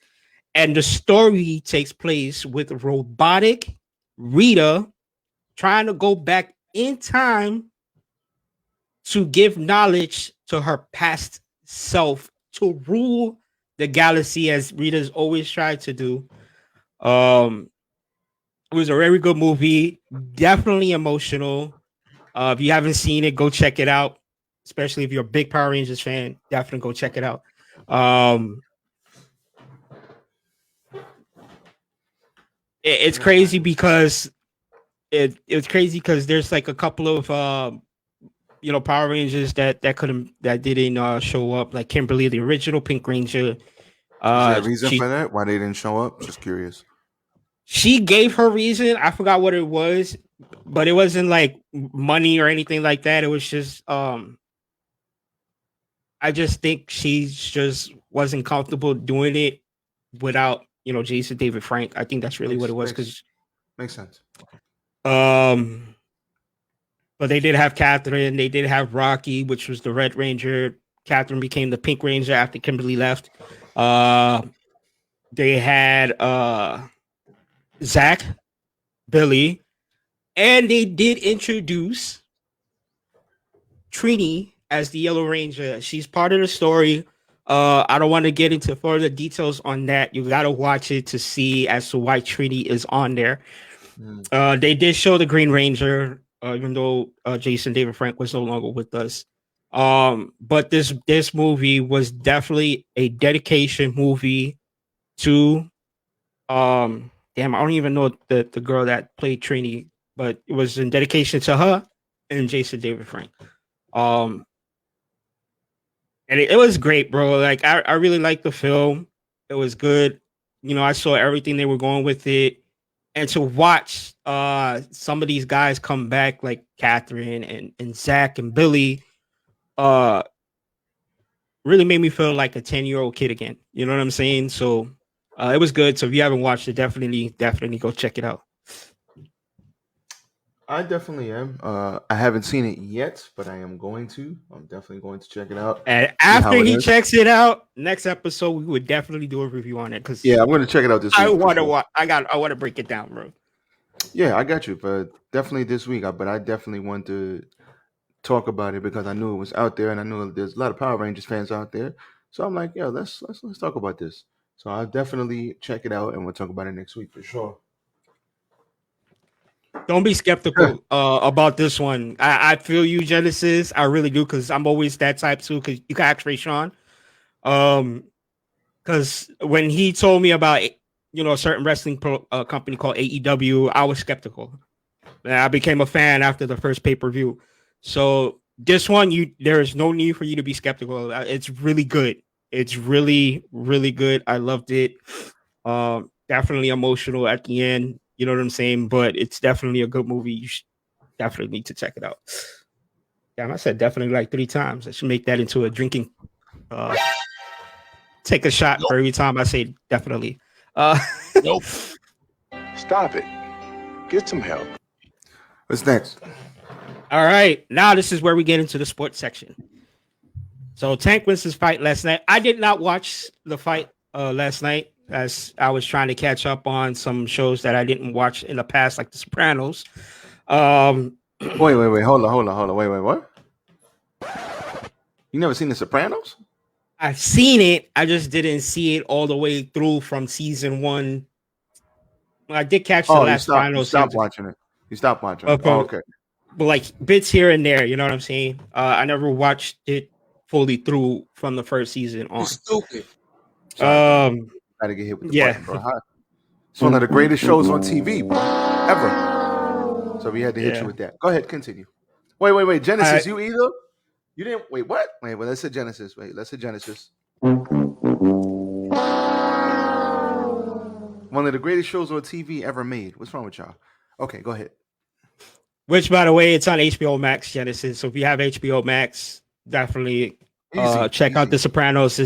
[SPEAKER 1] And the story takes place with robotic Rita trying to go back in time to give knowledge to her past self to rule the galaxy as Rita's always tried to do. It was a very good movie, definitely emotional. If you haven't seen it, go check it out. Especially if you're a big Power Rangers fan, definitely go check it out. It's crazy because it's crazy because there's like a couple of Power Rangers that didn't show up, like Kimberly, the original Pink Ranger.
[SPEAKER 2] Is there a reason
[SPEAKER 1] she,
[SPEAKER 2] for that? Why they didn't show up? Just curious.
[SPEAKER 1] She gave her reason. I forgot what it was, but it wasn't like money or anything like that. It was just I just think she just wasn't comfortable doing it without Jason David Frank. I think that's really what it was. Because
[SPEAKER 2] makes sense.
[SPEAKER 1] But they did have Catherine. They did have Rocky, which was the Red Ranger. Catherine became the Pink Ranger after Kimberly left. They had Zach, Billy, and they did introduce Trini as the Yellow Ranger. She's part of the story. I don't want to get into further details on that. You got to watch it to see as to why Trini is on there. They did show the Green Ranger, even though Jason David Frank was no longer with us. But this movie was definitely a dedication movie to damn, I don't even know the girl that played Trini, but it was in dedication to her and Jason David Frank. And it was great, bro. Like I really liked the film. It was good. I saw everything they were going with it. And to watch some of these guys come back, like Catherine and Zach and Billy, really made me feel like a 10-year-old kid again. You know what I'm saying? So it was good. So if you haven't watched it, definitely go check it out.
[SPEAKER 2] I definitely am. I haven't seen it yet, but I am going to. I'm definitely going to check it out.
[SPEAKER 1] And after he checks it out, next episode we would definitely do a review on it. Because
[SPEAKER 2] I'm going to check it out this week.
[SPEAKER 1] I want to break it down, bro.
[SPEAKER 2] Yeah, I got you, but definitely this week. But I definitely want to talk about it because I knew it was out there, and I knew there's a lot of Power Rangers fans out there. So I'm like, let's talk about this. So I'll definitely check it out, and we'll talk about it next week for sure.
[SPEAKER 1] Don't be skeptical about this one. I feel you, Genesis. I really do, because I'm always that type too. Because you can ask Rayshawn. Because when he told me about a certain wrestling company called AEW, I was skeptical. And I became a fan after the first pay-per-view. So this one, there is no need for you to be skeptical. It's really good. It's really, really good. I loved it. Definitely emotional at the end. You know what I'm saying? But it's definitely a good movie. You should definitely need to check it out. Damn, I said definitely like 3 times. I should make that into a drinking. Take a shot for every time I say definitely.
[SPEAKER 7] Nope.
[SPEAKER 9] Stop it. Get some help.
[SPEAKER 2] What's next?
[SPEAKER 1] All right. Now this is where we get into the sports section. So Tank wins his fight last night. I did not watch the fight last night, as I was trying to catch up on some shows that I didn't watch in the past, like The Sopranos.
[SPEAKER 2] Wait. Hold on. Wait, what? You never seen The Sopranos?
[SPEAKER 1] I've seen it. I just didn't see it all the way through from season 1. I did catch the last final.
[SPEAKER 2] You stopped watching it. You stopped watching it. Okay.
[SPEAKER 1] But like bits here and there, you know what I'm saying? I never watched it fully through from the first season on.
[SPEAKER 4] You stupid.
[SPEAKER 2] Gotta get hit with the button, bro. It's one of the greatest shows on TV, bro, ever. So we had to hit you with that. Go ahead, continue. Wait. Genesis, you either? You didn't wait. What? Wait. Well, let's say Genesis. Let's say Genesis. One of the greatest shows on TV ever made. What's wrong with y'all? Okay, go ahead.
[SPEAKER 1] Which, by the way, it's on HBO Max, Genesis. So if you have HBO Max, definitely check out The Sopranos.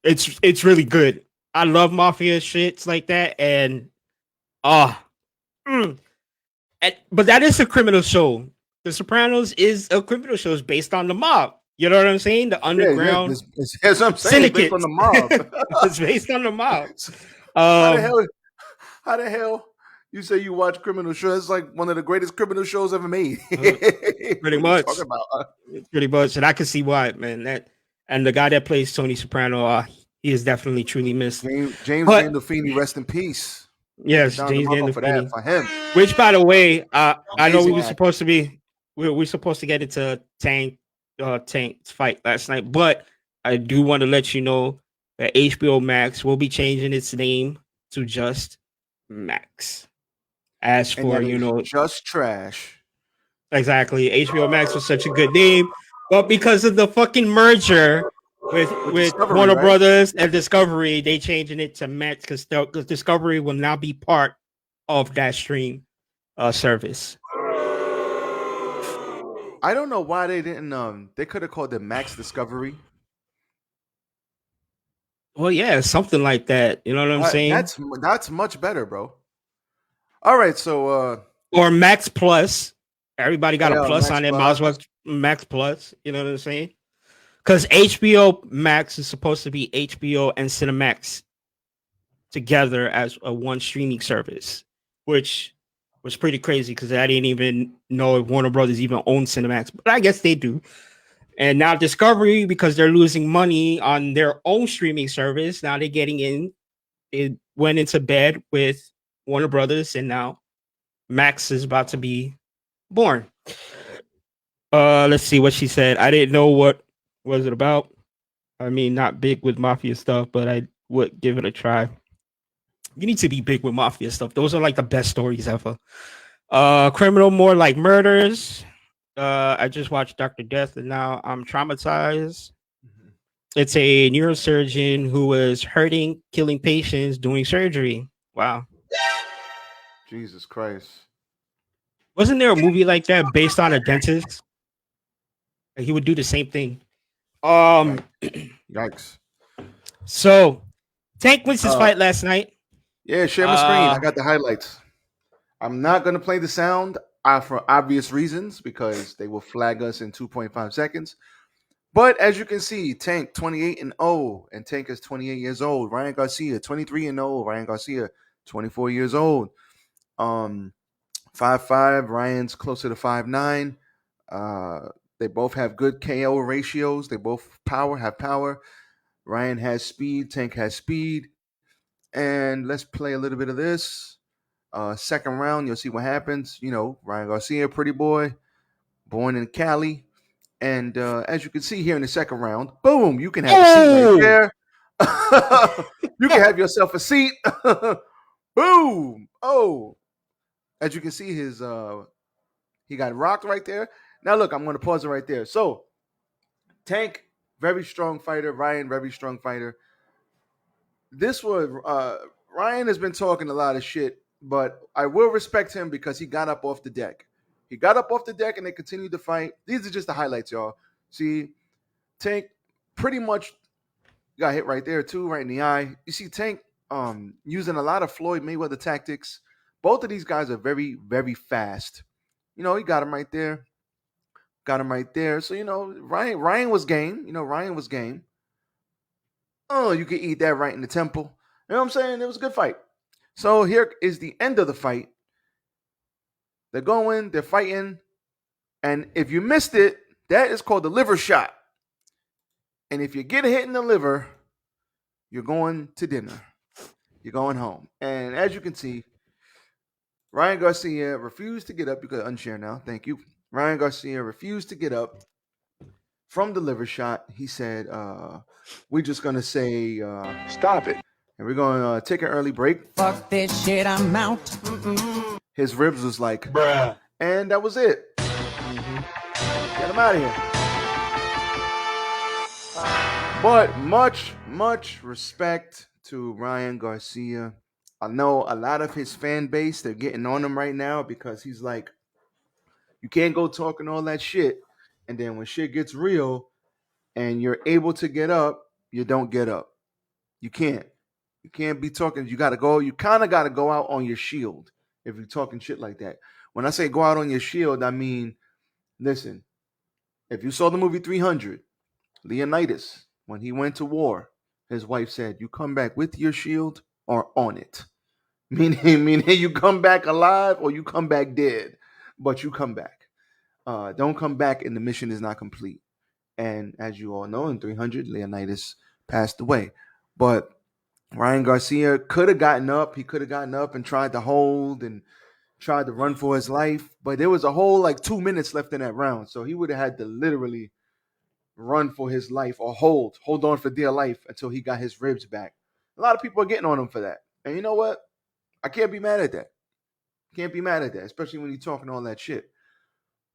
[SPEAKER 1] It's really good. I love mafia shits like that, and but that is a criminal show. The Sopranos is a criminal show. It's based on the mob. You know what I'm saying? The underground
[SPEAKER 2] that's what I'm saying. It's based
[SPEAKER 1] syndicate.
[SPEAKER 2] on the mob.
[SPEAKER 1] It's based on the mob.
[SPEAKER 2] How the hell you say you watch criminal shows? It's like one of the greatest criminal shows ever made.
[SPEAKER 1] Pretty much.
[SPEAKER 2] Talking about?
[SPEAKER 1] Pretty much. And I can see why, man. And the guy that plays Tony Soprano, he is definitely truly missed.
[SPEAKER 2] James Gandolfini, rest in peace.
[SPEAKER 1] Yes, James Gandolfini.
[SPEAKER 2] For him.
[SPEAKER 1] Which, by the way, I know we were supposed to be we're supposed to get into Tank's fight last night, but I do want to let you know that HBO Max will be changing its name to just Max. As for
[SPEAKER 2] just trash.
[SPEAKER 1] Exactly. HBO Max was such a good name, but because of the fucking merger with Warner Brothers and Discovery, they changing it to Max because Discovery will now be part of that stream service.
[SPEAKER 2] I don't know why they didn't. They could have called it Max Discovery.
[SPEAKER 1] Well, yeah, something like that. You know what I'm saying?
[SPEAKER 2] That's much better, bro. All right, so
[SPEAKER 1] or Max Plus. Everybody got a plus
[SPEAKER 2] Max
[SPEAKER 1] on it.
[SPEAKER 2] Plus.
[SPEAKER 1] Might as well Max Plus. You know what I'm saying? Because HBO Max is supposed to be HBO and Cinemax together as a one streaming service, which was pretty crazy because I didn't even know if Warner Brothers even owned Cinemax, but I guess they do. And now Discovery, because they're losing money on their own streaming service, now they're getting in. It went into bed with Warner Brothers, and now Max is about to be born. Let's see what she said. I didn't know what was it about. I mean, not big with mafia stuff, but I would give it a try. You need to be big with mafia stuff. Those are like the best stories ever. Criminal more like murders. I just watched Dr. Death and now I'm traumatized. Mm-hmm. It's a neurosurgeon who was hurting, killing patients doing surgery. Wow.
[SPEAKER 2] Jesus Christ.
[SPEAKER 1] Wasn't there a movie like that based on a dentist? He would do the same thing.
[SPEAKER 2] Yikes.
[SPEAKER 1] So Tank wins his fight last night.
[SPEAKER 2] Yeah, share my screen. I got the highlights. I'm not going to play the sound for obvious reasons because they will flag us in 2.5 seconds. But as you can see, Tank 28-0, and Tank is 28 years old. Ryan Garcia 23-0. Ryan Garcia 24 years old. 5'5". Ryan's closer to 5'9". They both have good KO ratios. They both have power. Ryan has speed. Tank has speed. And let's play a little bit of this. Second round, you'll see what happens. You know, Ryan Garcia, pretty boy, born in Cali. And as you can see here in the second round, boom, you can have a seat right there. You can have yourself a seat. Boom. Oh. As you can see, he got rocked right there. Now, look, I'm going to pause it right there. So, Tank, very strong fighter. Ryan, very strong fighter. This was Ryan has been talking a lot of shit, but I will respect him because he got up off the deck. He got up off the deck and they continued to fight. These are just the highlights, y'all. See, Tank pretty much got hit right there too, right in the eye. You see Tank using a lot of Floyd Mayweather tactics. Both of these guys are very, very fast. You know, he got him right there. Got him right there. So, you know, Ryan was game. Ryan was game. Oh, you could eat that right in the temple. You know what I'm saying? It was a good fight. So here is the end of the fight. They're going, they're fighting. And if you missed it, that is called the liver shot. And if you get hit in the liver, you're going to dinner. You're going home. And as you can see, Ryan Garcia refused to get up. You could unshare now. Thank you. Ryan Garcia refused to get up from the liver shot. He said, we're just going to say,
[SPEAKER 9] stop it.
[SPEAKER 2] And we're going to take an early break.
[SPEAKER 8] Fuck this shit, I'm out.
[SPEAKER 2] His ribs was like,
[SPEAKER 1] bruh.
[SPEAKER 2] And that was it. Get him out of here. But much respect to Ryan Garcia. I know a lot of his fan base, they're getting on him right now because he's like, you can't go talking all that shit. And then when shit gets real and you're able to get up, you don't get up. You can't. You can't be talking. You kind of got to go out on your shield if you're talking shit like that. When I say go out on your shield, I mean, listen, if you saw the movie 300, Leonidas, when he went to war, his wife said, "You come back with your shield or on it." Meaning you come back alive or you come back dead, but you come back. Don't come back and the mission is not complete. And as you all know, in 300, Leonidas passed away. But Ryan Garcia could have gotten up. He could have gotten up and tried to hold and tried to run for his life. But there was a whole like 2 minutes left in that round. So he would have had to literally run for his life or hold on for dear life until he got his ribs back. A lot of people are getting on him for that. And you know what? I can't be mad at that. Can't be mad at that, especially when you're talking all that shit.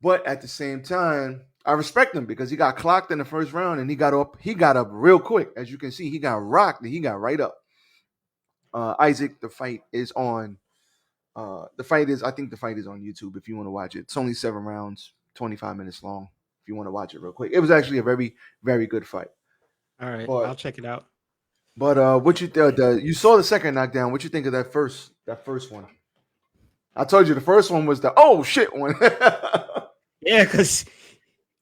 [SPEAKER 2] But at the same time, I respect him because he got clocked in the first round and he got up. He got up real quick. As you can see, he got rocked and he got right up. Isaac, the fight is on. I think the fight is on YouTube if you want to watch it. It's only 7 rounds, 25 minutes long. If you want to watch it real quick, it was actually a very, very good fight.
[SPEAKER 1] All right,
[SPEAKER 2] But,
[SPEAKER 1] I'll check it out.
[SPEAKER 2] But what you saw the second knockdown? What you think of that first one? I told you the first one was the oh shit one.
[SPEAKER 1] Yeah, because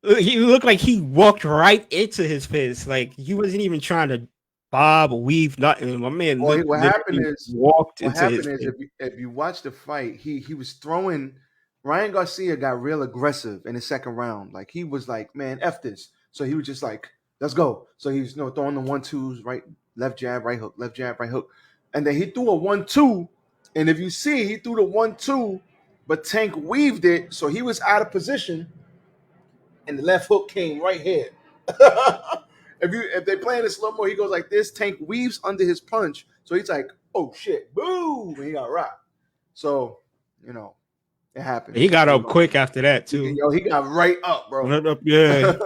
[SPEAKER 1] he looked like he walked right into his fist. Like he wasn't even trying to bob or weave nothing. My man
[SPEAKER 2] What happened
[SPEAKER 1] walked into his fist.
[SPEAKER 2] if you watch the fight, he was throwing. Ryan Garcia got real aggressive in the second round. Like he was like, man, F this. So he was just like, let's go. So he was throwing the 1-2s, right, left jab, right hook, left jab, right hook. And then he threw a 1-2. And if you see, he threw the 1-2, but Tank weaved it. So he was out of position. And the left hook came right here. If they play in slow-mo, he goes like this. Tank weaves under his punch. So he's like, oh shit, boom. And he got rocked. So, it happened.
[SPEAKER 1] He got up quick after that too.
[SPEAKER 2] He got right up, bro.
[SPEAKER 1] Yeah.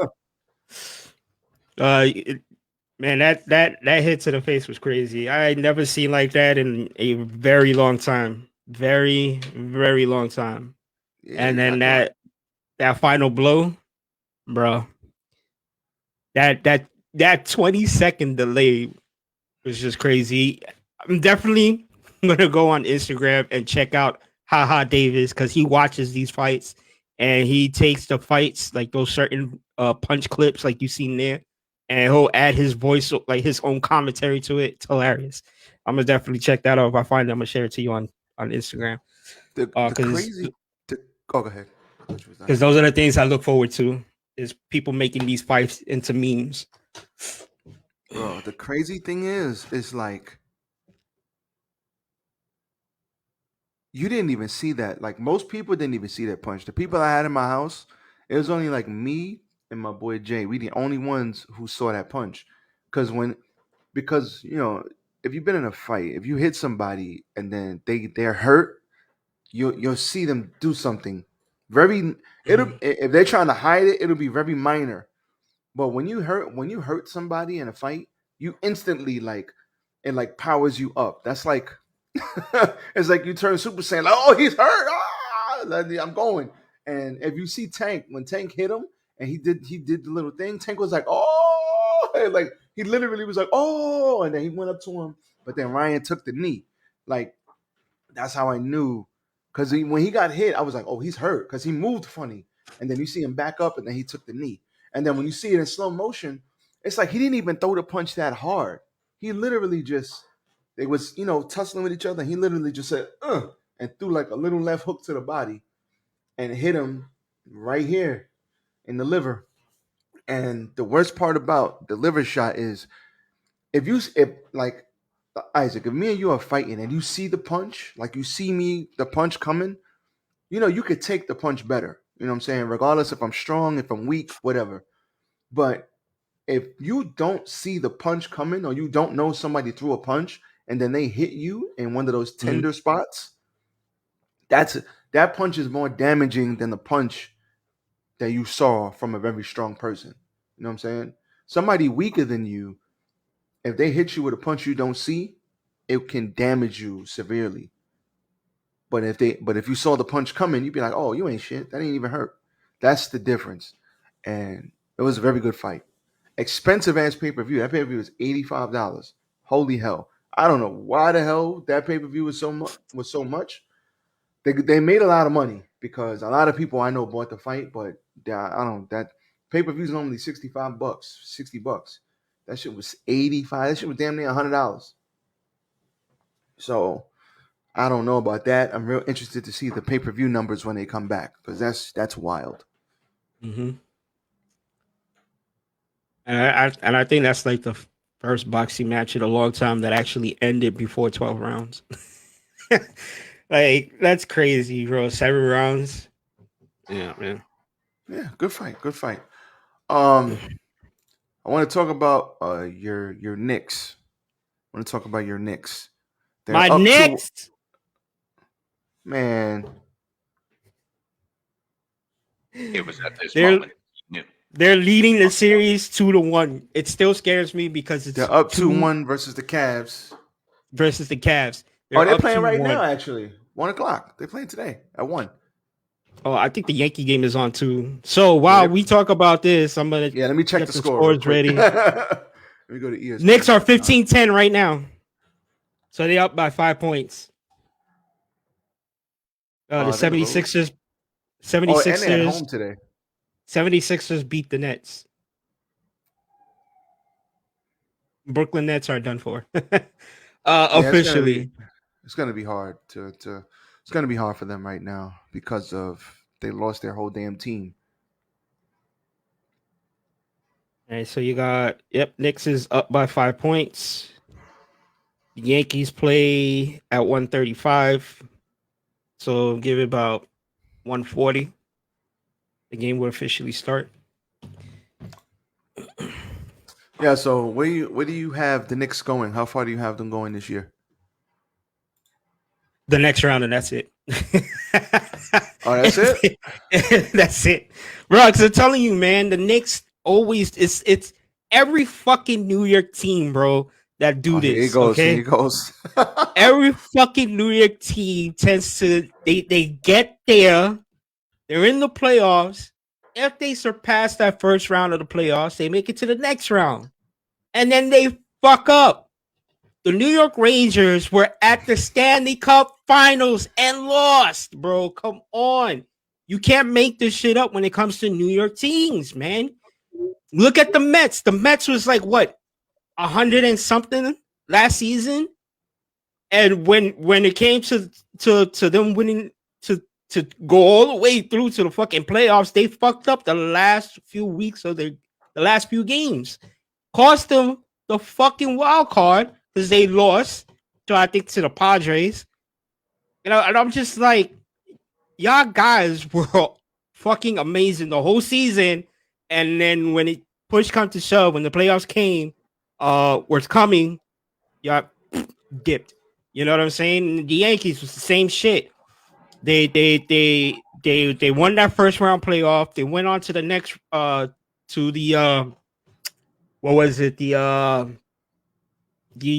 [SPEAKER 1] Man, that hit to the face was crazy. I had never seen like that in a very long time. Very, very long time. Yeah, and then that final blow, bro. That 20-second delay was just crazy. I'm definitely gonna go on Instagram and check out Haha Davis because he watches these fights and he takes the fights like those certain punch clips like you seen there, and he'll add his voice like his own commentary to it. It's hilarious. I'm gonna definitely check that out. If I find it, I'm gonna share it to you on Instagram.
[SPEAKER 2] Go ahead.
[SPEAKER 1] Because those are the things I look forward to is people making these fights into memes.
[SPEAKER 2] Bro, the crazy thing is, it's like you didn't even see that. Like most people didn't even see that punch. The people I had in my house, it was only like me and my boy Jay. We the only ones who saw that punch. Because if you've been in a fight, if you hit somebody and then they're hurt, you'll see them do something if they're trying to hide it, it'll be very minor. But when you hurt somebody in a fight, you instantly it powers you up. That's like it's like you turn Super Saiyan, like, oh, he's hurt. I'm going. And if you see Tank, when Tank hit him and he did the little thing, Tank was like, oh, like he literally was like, oh, and then he went up to him, but then Ryan took the knee. Like that's how I knew. Because when he got hit, I was like, oh, he's hurt because he moved funny. And then you see him back up and then he took the knee. And then when you see it in slow motion, it's like he didn't even throw the punch that hard. He literally they was, tussling with each other. And he literally just said, and threw like a little left hook to the body and hit him right here in the liver. And the worst part about the liver shot is if Isaac, if me and you are fighting and you see the punch, like you see the punch coming, you could take the punch better. You know what I'm saying? Regardless if I'm strong, if I'm weak, whatever. But if you don't see the punch coming or you don't know somebody threw a punch and then they hit you in one of those tender spots, that punch is more damaging than the punch that you saw from a very strong person. You know what I'm saying? Somebody weaker than you, if they hit you with a punch you don't see, it can damage you severely. But if you saw the punch coming, you'd be like, oh, you ain't shit. That ain't even hurt. That's the difference. And it was a very good fight. Expensive ass pay-per-view. That pay-per-view was $85. Holy hell. I don't know why the hell that pay-per-view was so much. They made a lot of money because a lot of people I know bought the fight, but Pay-per-view's normally $65, $60. That shit was $85. That shit was damn near $100. So I don't know about that. I'm real interested to see the pay-per-view numbers when they come back, because that's wild.
[SPEAKER 1] Mm-hmm. And I think that's like the first boxing match in a long time that actually ended before 12 rounds. Like, that's crazy, bro. 7 rounds. Yeah, man.
[SPEAKER 2] Yeah, good fight. Good fight. I want to talk about your Knicks. I want to talk about your Knicks. They're
[SPEAKER 1] My
[SPEAKER 2] up
[SPEAKER 1] next.
[SPEAKER 2] Man.
[SPEAKER 10] It was at this
[SPEAKER 1] They're
[SPEAKER 10] moment.
[SPEAKER 1] they're leading the series 2-1. It still scares me because it's
[SPEAKER 2] They're up
[SPEAKER 1] 2
[SPEAKER 2] 2-1 versus the Cavs.
[SPEAKER 1] versus the Cavs.
[SPEAKER 2] They're
[SPEAKER 1] up
[SPEAKER 2] playing right
[SPEAKER 1] 2-1.
[SPEAKER 2] now, actually. 1 o'clock. They're playing today at 1.
[SPEAKER 1] Oh, I think the Yankee game is on too. So while we talk about this, I'm gonna
[SPEAKER 2] let me check
[SPEAKER 1] get
[SPEAKER 2] the score real
[SPEAKER 1] scores ready.
[SPEAKER 2] Let me go to ESPN.
[SPEAKER 1] Knicks are 15-10 right now. So they up by 5 points. The 76ers. 76ers.
[SPEAKER 2] And they're at home today.
[SPEAKER 1] 76ers beat the Nets. Brooklyn Nets are done for. Officially.
[SPEAKER 2] It's gonna be hard to it's gonna be hard for them right now because of they lost their whole damn team.
[SPEAKER 1] All right, so you got Knicks is up by 5 points. The Yankees play at 135. So give it about 140. The game will officially start.
[SPEAKER 2] Yeah, so where do you have the Knicks going? How far do you have them going this year?
[SPEAKER 1] The next round, and that's it.
[SPEAKER 2] Oh, that's it?
[SPEAKER 1] That's it. Bro, because I'm telling you, man, the Knicks always it's every fucking New York team, bro, that do this.
[SPEAKER 2] Here he goes.
[SPEAKER 1] Okay?
[SPEAKER 2] Here he goes.
[SPEAKER 1] Every fucking New York team tends to they get there, they're in the playoffs. If they surpass that first round of the playoffs, they make it to the next round. And then they fuck up. The New York Rangers were at the Stanley Cup Finals and lost, bro. Come on. You can't make this shit up when it comes to New York teams, man. Look at the Mets. The Mets was like, what, 100 and something last season? And when it came to them winning to go all the way through to the fucking playoffs, they fucked up the last few weeks of the last few games. Cost them the fucking wild card because they lost to, I think, to the Padres. You know, and I'm just like, y'all guys were fucking amazing the whole season. And then when it push come to shove, when the playoffs came, was coming, y'all dipped. You know what I'm saying? The Yankees was the same shit. They won that first round playoff. They went on to the next to the what was it? The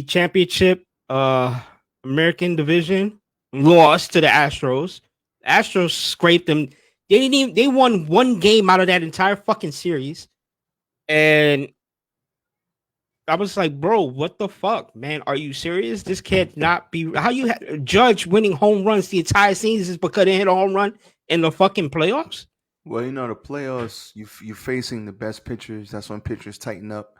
[SPEAKER 1] championship American division, lost to the Astros. The Astros scraped them. They won one game out of that entire fucking series. And I was like, bro, what the fuck, man? Are you serious? This can't not be how you judge winning home runs the entire season is because they hit a home run in the fucking playoffs?
[SPEAKER 2] Well, you know, the playoffs, you're facing the best pitchers. That's when pitchers tighten up.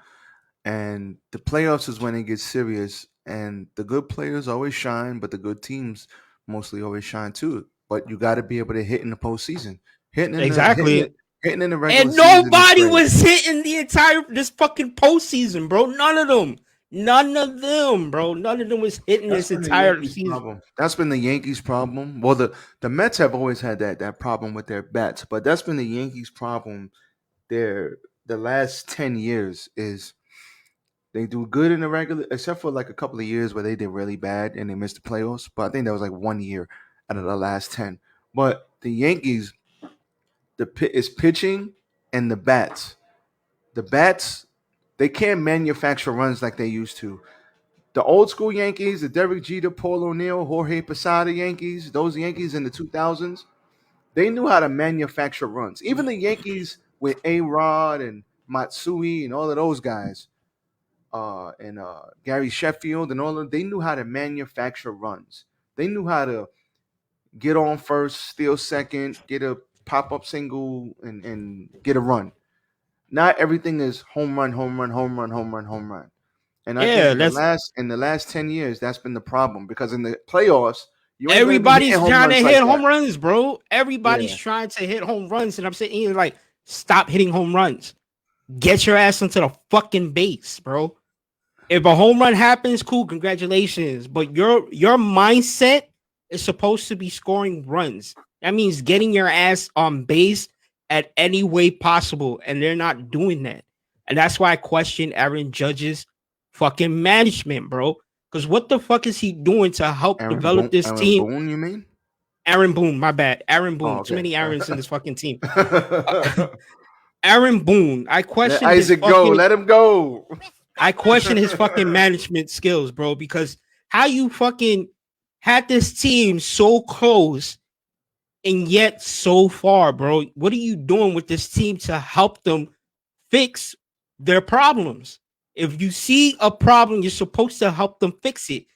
[SPEAKER 2] And the playoffs is when it gets serious. And the good players always shine, but the good teams mostly always shine too. But you got to be able to hit in the postseason. Hitting in the regular
[SPEAKER 1] and
[SPEAKER 2] season
[SPEAKER 1] nobody was hitting the entire this fucking postseason, bro. None of them, bro. None of them was hitting this entire season.
[SPEAKER 2] Problem. That's been the Yankees' problem. Well, the Mets have always had that problem with their bats, but that's been the Yankees' problem. The last 10 years is they do good in the regular, except for like a couple of years where they did really bad and they missed the playoffs. But I think that was like 1 year out of the last 10. But the Yankees, is pitching and the bats. The bats, they can't manufacture runs like they used to. The old school Yankees, the Derek Jeter, Paul O'Neill, Jorge Posada Yankees, those Yankees in the 2000s, they knew how to manufacture runs. Even the Yankees with A-Rod and Matsui and all of those guys, and Gary Sheffield and all of them, they knew how to manufacture runs. They knew how to get on first, steal second, get a pop-up single, and get a run. not everything is home run, home run, home run, home run, home run. And I think
[SPEAKER 1] Yeah,
[SPEAKER 2] in the last 10 years, that's been the problem because in the playoffs, you ain't gonna be hitting
[SPEAKER 1] everybody's
[SPEAKER 2] home
[SPEAKER 1] trying to
[SPEAKER 2] runs
[SPEAKER 1] hit
[SPEAKER 2] like that.
[SPEAKER 1] home runs, bro. Everybody's
[SPEAKER 2] Yeah.
[SPEAKER 1] trying to hit home runs, and I'm sitting here like, stop hitting home runs. Get your ass into the fucking base, bro. If a home run happens, cool, congratulations. But your mindset is supposed to be scoring runs. That means getting your ass on base at any way possible, and they're not doing that. And that's why I question Aaron Judge's fucking management, bro. Because what the fuck is he doing to help develop this
[SPEAKER 2] Aaron
[SPEAKER 1] team?
[SPEAKER 2] Boone, you mean?
[SPEAKER 1] Aaron Boone, my bad. Aaron Boone.
[SPEAKER 2] Oh,
[SPEAKER 1] Too
[SPEAKER 2] okay.
[SPEAKER 1] many Aarons in this fucking team. Aaron Boone. I
[SPEAKER 2] Let
[SPEAKER 1] question his
[SPEAKER 2] Isaac go.
[SPEAKER 1] fucking
[SPEAKER 2] Let him go.
[SPEAKER 1] I question his fucking management skills, bro, because how you fucking had this team so close and yet so far, bro. What are you doing with this team to help them fix their problems? If you see a problem, you're supposed to help them fix it.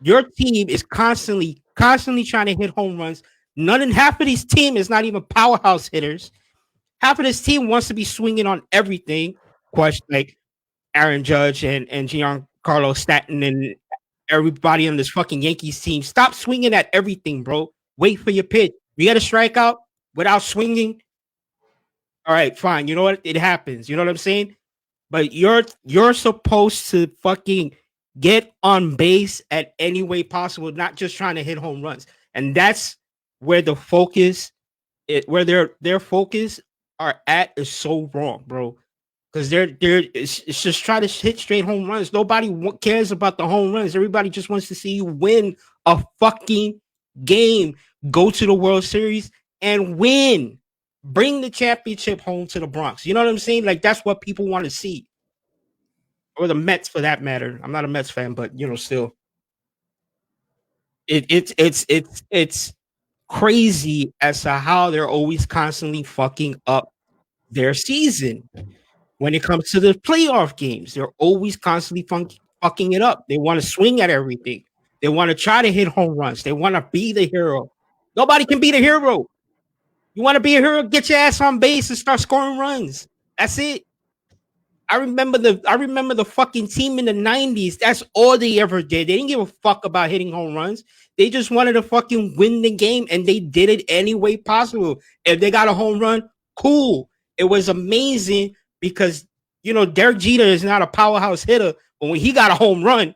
[SPEAKER 1] Your team is constantly trying to hit home runs. Half of this team is not even powerhouse hitters. Half of this team wants to be swinging on everything. Question like Aaron Judge and Giancarlo Stanton and everybody on this fucking Yankees team. Stop swinging at everything, bro. Wait for your pitch. You got to strike out without swinging. All right, fine. You know what? It happens. You know what I'm saying? But you're supposed to fucking get on base at any way possible, not just trying to hit home runs. And that's where the focus, where their focus are at is so wrong, bro. Because it's just try to hit straight home runs. Nobody cares about the home runs. Everybody just wants to see you win a fucking game, go to the World Series and win. Bring the championship home to the Bronx. You know what I'm saying? Like that's what people want to see, or the Mets for that matter. I'm not a Mets fan, but still, it's crazy as to how they're always constantly fucking up their season. When it comes to the playoff games, they're always constantly fucking it up. They want to swing at everything. They want to try to hit home runs. They want to be the hero. Nobody can be the hero. You want to be a hero? Get your ass on base and start scoring runs. That's it. I remember the fucking team in the 90s. That's all they ever did. They didn't give a fuck about hitting home runs. They just wanted to fucking win the game, and they did it any way possible. If they got a home run, cool. It was amazing because Derek Jeter is not a powerhouse hitter, but when he got a home run,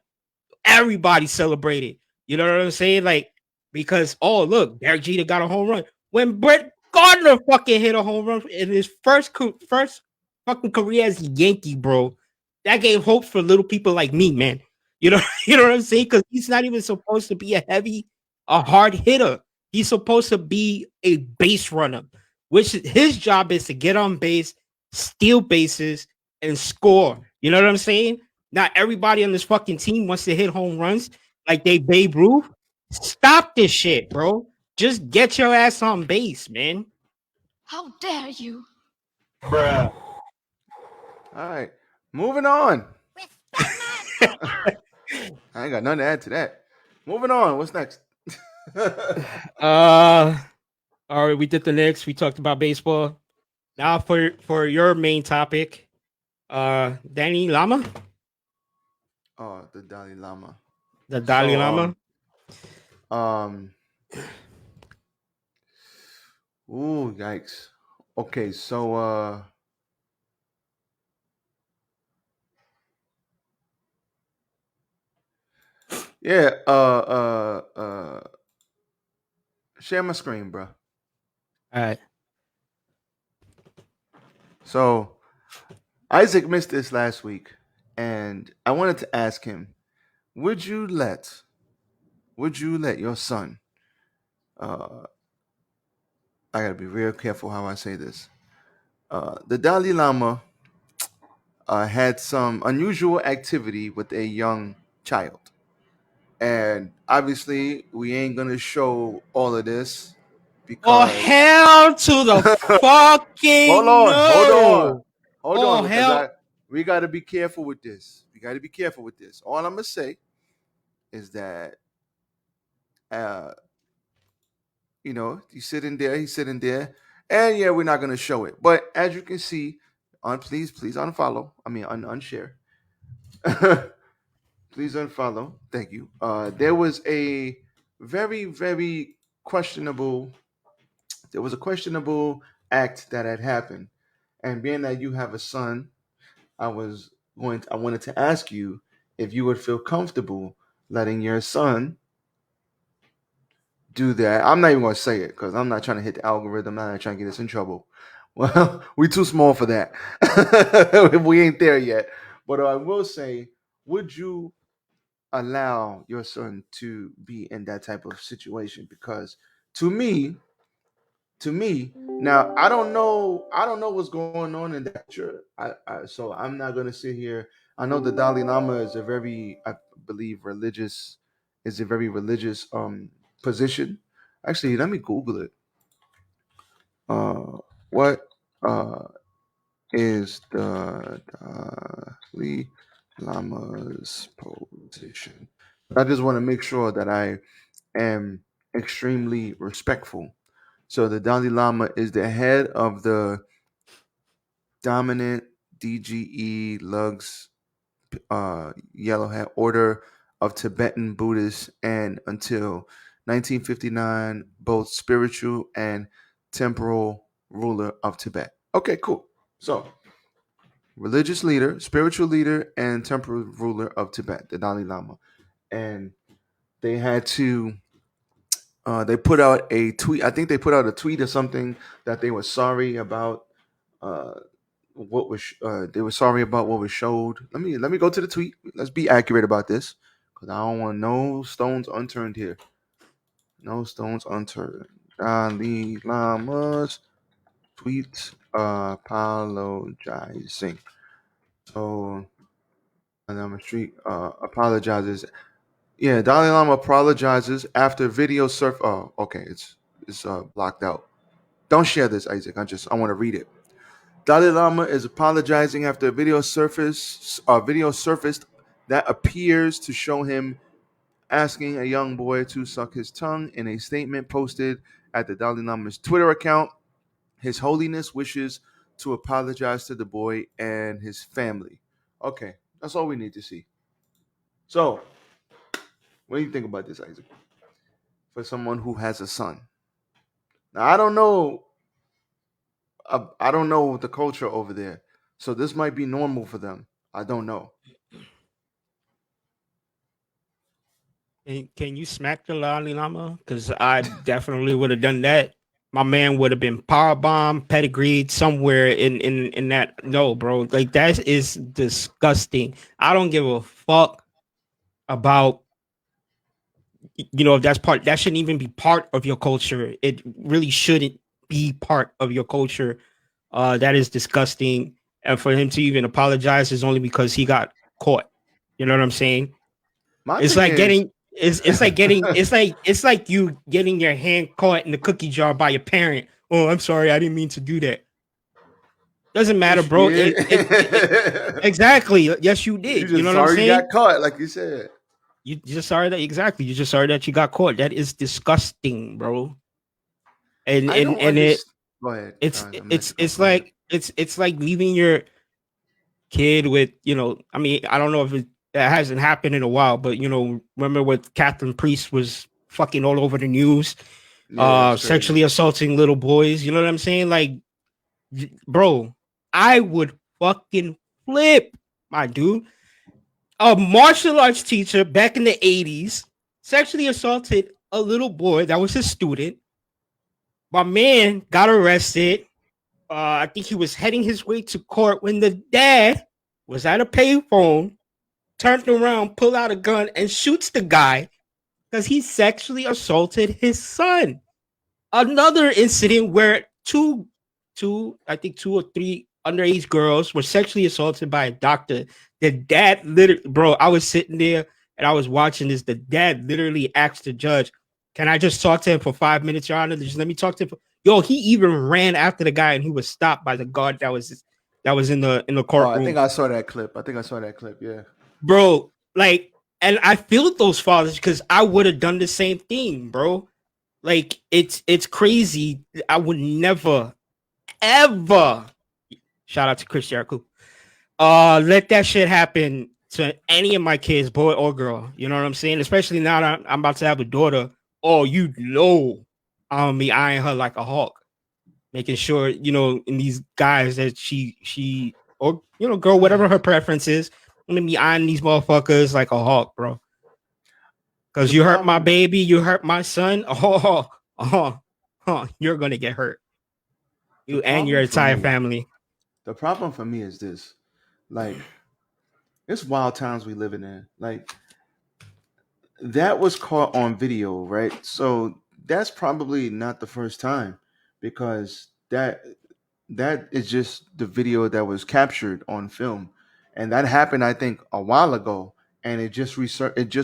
[SPEAKER 1] everybody celebrated. You know what I'm saying? Like, because look, Derek Jeter got a home run. When Brett Gardner fucking hit a home run in his first fucking career as a Yankee, bro, that gave hope for little people like me, man. You know what I'm saying? Because he's not even supposed to be a hard hitter. He's supposed to be a base runner, which his job is to get on base, steal bases, and score. You know what I'm saying? Not everybody on this fucking team wants to hit home runs like they Babe Ruth. Stop this shit, bro. Just get your ass on base, man.
[SPEAKER 5] How dare you?
[SPEAKER 2] Bruh. All right, moving on. I ain't got nothing to add to that. Moving on. What's next?
[SPEAKER 1] All right, we did the Knicks. We talked about baseball. Now for your main topic, Danny Lama.
[SPEAKER 2] Oh, the Dalai Lama.
[SPEAKER 1] The Dalai Lama.
[SPEAKER 2] Ooh, yikes. Okay, so yeah, share my screen, bro.
[SPEAKER 1] All right.
[SPEAKER 2] So Isaac missed this last week, and I wanted to ask him, would you let your son, I gotta be real careful how I say this. The Dalai Lama had some unusual activity with a young child. And obviously, we ain't gonna show all of this because
[SPEAKER 1] hell to the fucking
[SPEAKER 2] hold on.
[SPEAKER 1] hell.
[SPEAKER 2] We got to be careful with this. All I'm gonna say is that, he's sitting there, and yeah, we're not gonna show it. But as you can see, please unfollow. I mean, unshare. Please unfollow. Thank you. There was a very, very questionable. There was a questionable act that had happened, and being that you have a son, I wanted to ask you if you would feel comfortable letting your son do that. I'm not even going to say it because I'm not trying to hit the algorithm. I'm not trying to get us in trouble. Well, we too small for that. We ain't there yet. But I will say, would you allow your son to be in that type of situation? Because to me, now I don't know what's going on in that church. So I'm not gonna sit here. I know the Dalai Lama is a very, I believe, religious, is a very religious position. Actually, let me Google it. What is the Dalai Lama's position? I just want to make sure that I am extremely respectful. So the Dalai Lama is the head of the dominant DGE Lugs Yellow Hat Order of Tibetan Buddhists, and until 1959, both spiritual and temporal ruler of Tibet. Okay, cool. So, religious leader, spiritual leader, and temporal ruler of Tibet, the Dalai Lama. And they had to they put out a tweet. I think they put out a tweet or something that they were sorry about they were sorry about what was showed. Let me go to the tweet. Let's be accurate about this, because I don't want no stones unturned here. No stones unturned. Dalai Lama's tweet apologizing. So Lama Street apologizes. Yeah, Dalai Lama apologizes after video surf. Oh, okay, it's blocked out. Don't share this, Isaac. I want to read it. Dalai Lama is apologizing after a video surfaced that appears to show him asking a young boy to suck his tongue. In a statement posted at the Dalai Lama's Twitter account, His Holiness wishes to apologize to the boy and his family. Okay, that's all we need to see. So, what do you think about this, Isaac? For someone who has a son. Now, I don't know the culture over there, so this might be normal for them. I don't know.
[SPEAKER 1] And can you smack the Dalai Lama? Because I definitely would have done that. My man would have been powerbomb, pedigreed somewhere in that. No, bro, like that is disgusting. I don't give a fuck about, if that's part. That shouldn't even be part of your culture. It really shouldn't be part of your culture. That is disgusting. And for him to even apologize is only because he got caught. You know what I'm saying? It's like you getting your hand caught in the cookie jar by your parent. Oh, I'm sorry, I didn't mean to do that. Doesn't matter, bro. Exactly. Yes, you did. You know what I'm saying?
[SPEAKER 2] You got caught, like you said.
[SPEAKER 1] You just sorry that exactly. You just sorry that you got caught. That is disgusting, bro. And
[SPEAKER 2] go ahead.
[SPEAKER 1] It's like leaving your kid with, I mean, I don't know if that hasn't happened in a while, but remember what Catherine Priest was fucking all over the news, sexually assaulting little boys. You know what I'm saying? Like, bro, I would fucking flip, my dude. A martial arts teacher back in the 80s sexually assaulted a little boy that was his student. My man got arrested. I think he was heading his way to court when the dad was at a payphone, turned around, pulled out a gun, and shoots the guy because he sexually assaulted his son. Another incident where two or three underage girls were sexually assaulted by a doctor. The dad literally, bro, I was sitting there and I was watching this. The dad literally asked the judge, "Can I just talk to him for 5 minutes, Your Honor? Just let me talk to him." Yo, he even ran after the guy and he was stopped by the guard that was in the courtroom.
[SPEAKER 2] I think I saw that clip. Yeah,
[SPEAKER 1] bro. Like, and I feel those fathers because I would have done the same thing, bro. Like, it's crazy. I would never, ever Shout out to Chris Jericho. Let that shit happen to any of my kids, boy or girl. You know what I'm saying? Especially now that I'm about to have a daughter. Oh, you know, I'm gonna be eyeing her like a hawk, making sure in these guys that she or girl, whatever her preference is, I'm gonna be eyeing these motherfuckers like a hawk, bro. Because you hurt my baby, you hurt my son. You're gonna get hurt. You and your entire family.
[SPEAKER 2] The problem for me is this: like, it's wild times we living in. Like, that was caught on video, right? So that's probably not the first time, because that is just the video that was captured on film, and that happened, I think, a while ago, and it just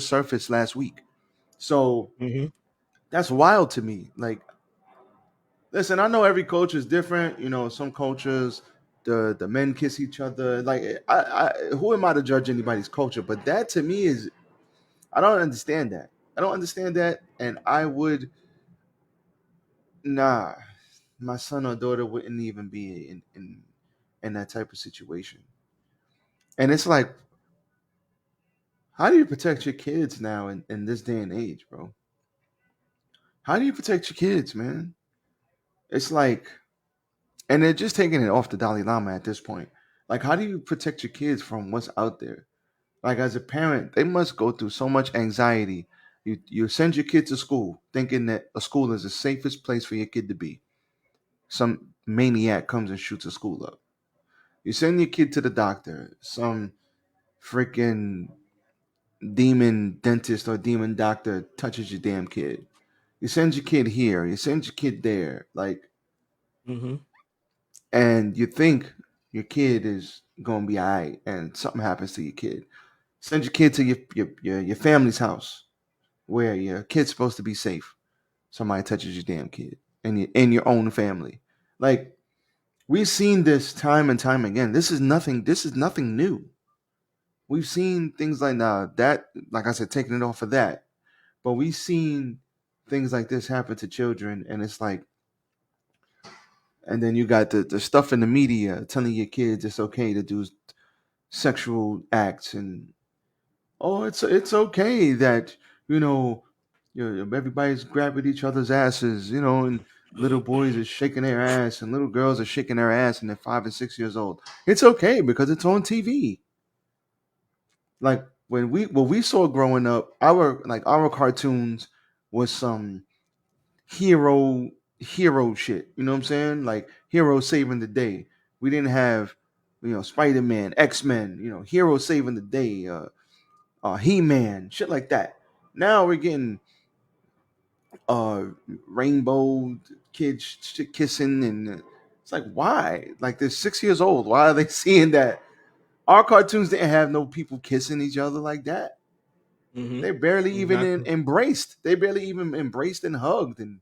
[SPEAKER 2] surfaced last week. So that's wild to me. Like, listen, I know every culture is different. Some cultures, the men kiss each other. Like, I who am I to judge anybody's culture? But that to me is, I don't understand that. I don't understand that, and I would, my son or daughter wouldn't even be in that type of situation. And it's like, how do you protect your kids now in this day and age, bro? How do you protect your kids, man? It's like, and they're just taking it off the Dalai Lama at this point. Like, how do you protect your kids from what's out there? Like, as a parent, they must go through so much anxiety. You send your kid to school thinking that a school is the safest place for your kid to be. Some maniac comes and shoots a school up. You send your kid to the doctor. Some freaking demon dentist or demon doctor touches your damn kid. You send your kid here. You send your kid there. Like, and you think your kid is gonna be all right, and something happens to your kid. Send your kid to your family's house where your kid's supposed to be safe. Somebody touches your damn kid in your own family. Like, we've seen this time and time again. This is nothing new. We've seen things like that, like I said, taking it off of that. But we've seen things like this happen to children, and it's like, and then you got the stuff in the media telling your kids it's okay to do sexual acts, and it's okay that everybody's grabbing each other's asses, and little boys are shaking their ass and little girls are shaking their ass, and they're 5 and 6 years old. It's okay because it's on TV. Like, what we saw growing up, our cartoons was some hero shit. You know what I'm saying? Like, hero saving the day. We didn't have Spider-Man, X-Men, hero saving the day, He-Man, shit like that. Now we're getting rainbow kids kissing, and it's like, why? Like, they're 6 years old. Why are they seeing that? Our cartoons didn't have no people kissing each other like that. They barely even embraced. They barely even embraced and hugged, and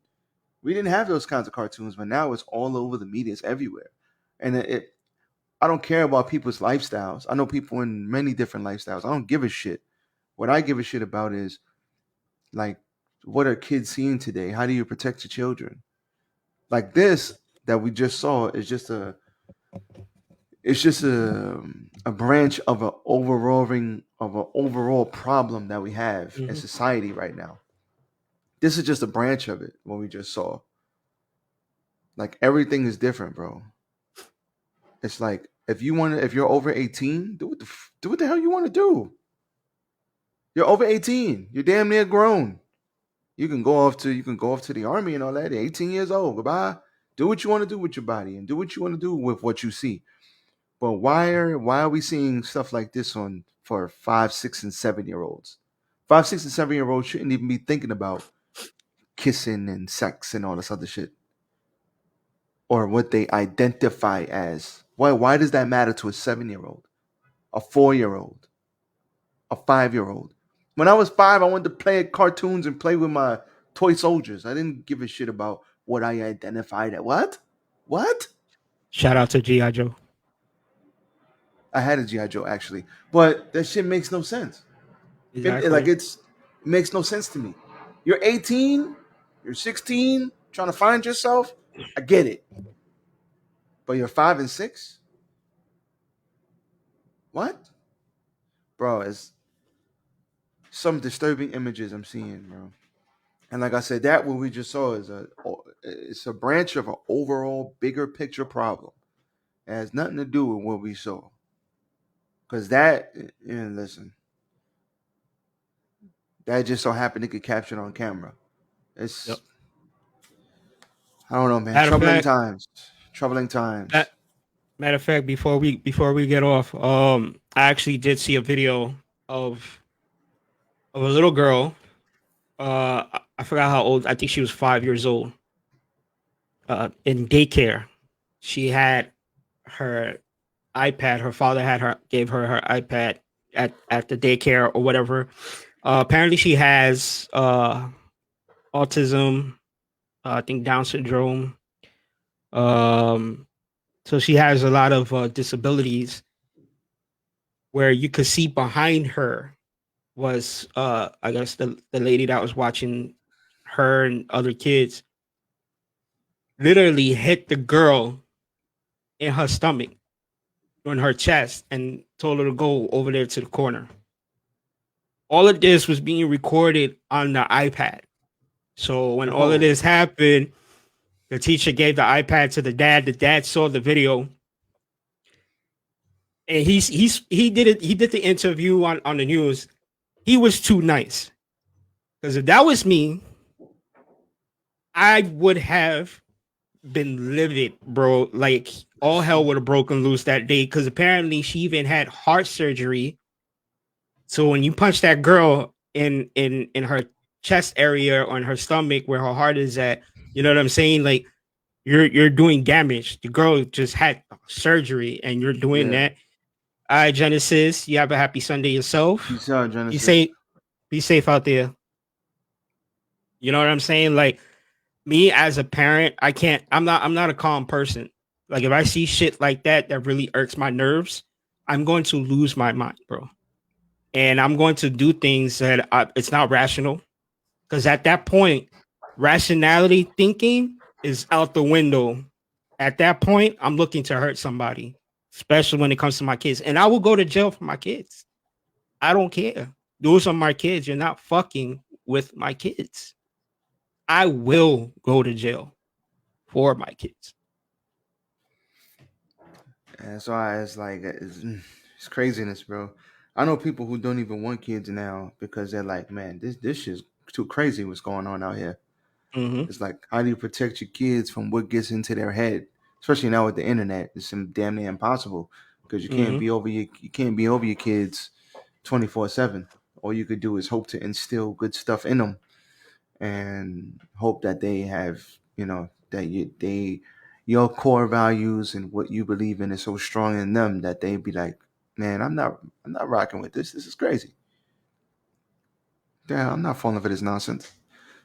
[SPEAKER 2] we didn't have those kinds of cartoons. But now it's all over the media. It's everywhere, and I don't care about people's lifestyles. I know people in many different lifestyles. I don't give a shit. What I give a shit about is, like, what are kids seeing today? How do you protect your children? Like, this that we just saw is just a branch of an overall problem that we have in society right now. This is just a branch of it, what we just saw. Like, everything is different, bro. It's like, if you're over 18, do what the hell you want to do. You're over 18. You're damn near grown. You can go off to the army and all that. You're 18 years old. Goodbye. Do what you want to do with your body and do what you want to do with what you see. But why are we seeing stuff like this for 5, 6, and 7-year-olds? 5, 6, and 7-year-olds shouldn't even be thinking about kissing and sex and all this other shit, or what they identify as. Why does that matter to a 7-year-old, a 4-year-old, a 5-year-old? When I was 5, I wanted to play at cartoons and play with my toy soldiers. I didn't give a shit about what I identified as. What?
[SPEAKER 1] Shout out to G.I. Joe.
[SPEAKER 2] I had a G.I. Joe, actually, but that shit makes no sense.
[SPEAKER 1] Exactly.
[SPEAKER 2] It makes no sense to me. You're 18, you're 16, trying to find yourself. I get it, but you're 5 and 6. What? Bro, it's some disturbing images I'm seeing, bro. And like I said, that what we just saw is it's a branch of an overall bigger picture problem. It has nothing to do with what we saw. Cause listen, that just so happened to get captured on camera. It's
[SPEAKER 1] Yep.
[SPEAKER 2] I don't know, man.
[SPEAKER 1] Matter of
[SPEAKER 2] Troubling
[SPEAKER 1] fact,
[SPEAKER 2] times. Troubling times.
[SPEAKER 1] matter of fact, before we get off, I actually did see a video of a little girl. I forgot how old. I think she was 5 years old. In daycare, she had her iPad. Her father gave her her iPad at the daycare or whatever. Apparently, she has autism. I think Down syndrome. Um, so she has a lot of disabilities. Where you could see behind her was, I guess the lady that was watching her and other kids literally hit the girl in her stomach, in her chest, and told her to go over there to the corner. All of this was being recorded on the iPad. So when all of this happened, the teacher gave the iPad to the dad. The dad saw the video, and he did it. He did the interview on the news. He was too nice, because if that was me, I would have been livid, bro. Like all hell would have broken loose that day, because apparently she even had heart surgery. So when you punch that girl in her chest area or in her stomach where her heart is at, you know what I'm saying? Like you're doing damage. The girl just had surgery and you're doing that. All right, Genesis, you have a happy Sunday yourself.
[SPEAKER 2] Peace out, Genesis.
[SPEAKER 1] Be safe out there. You know what I'm saying? Like me as a parent, I'm not a calm person. Like if I see shit like that really irks my nerves, I'm going to lose my mind, bro. And I'm going to do things that it's not rational. Because at that point, rationality thinking is out the window. At that point, I'm looking to hurt somebody, especially when it comes to my kids. And I will go to jail for my kids. I don't care. Those are my kids. You're not fucking with my kids. I will go to jail for my kids.
[SPEAKER 2] That's why it's like it's craziness, bro. I know people who don't even want kids now because they're like, man, this shit's too crazy. What's going on out here?
[SPEAKER 1] Mm-hmm.
[SPEAKER 2] It's like, how do you protect your kids from what gets into their head? Especially now with the internet, it's damn near impossible because you can't be over your kids 24/7. All you could do is hope to instill good stuff in them and hope that they have, that your core values and what you believe in is so strong in them that they be like, man, I'm not rocking with this. This is crazy. Damn, I'm not falling for this nonsense.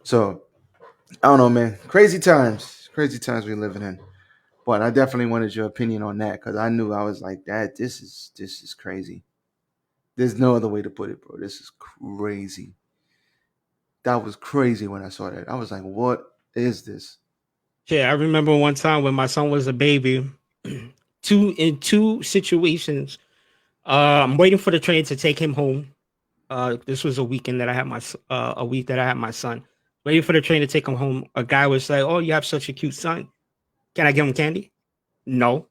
[SPEAKER 2] So I don't know, man. Crazy times we're living in. But I definitely wanted your opinion on that because I knew I was like that. This is crazy. There's no other way to put it, bro. This is crazy. That was crazy when I saw that. I was like, what is this?
[SPEAKER 1] Yeah, I remember one time when my son was a baby. two situations. I'm waiting for the train to take him home. This was a weekend that I had a week that I had my son. Waiting for the train to take him home. A guy was like, "Oh, you have such a cute son. Can I give him candy?" No.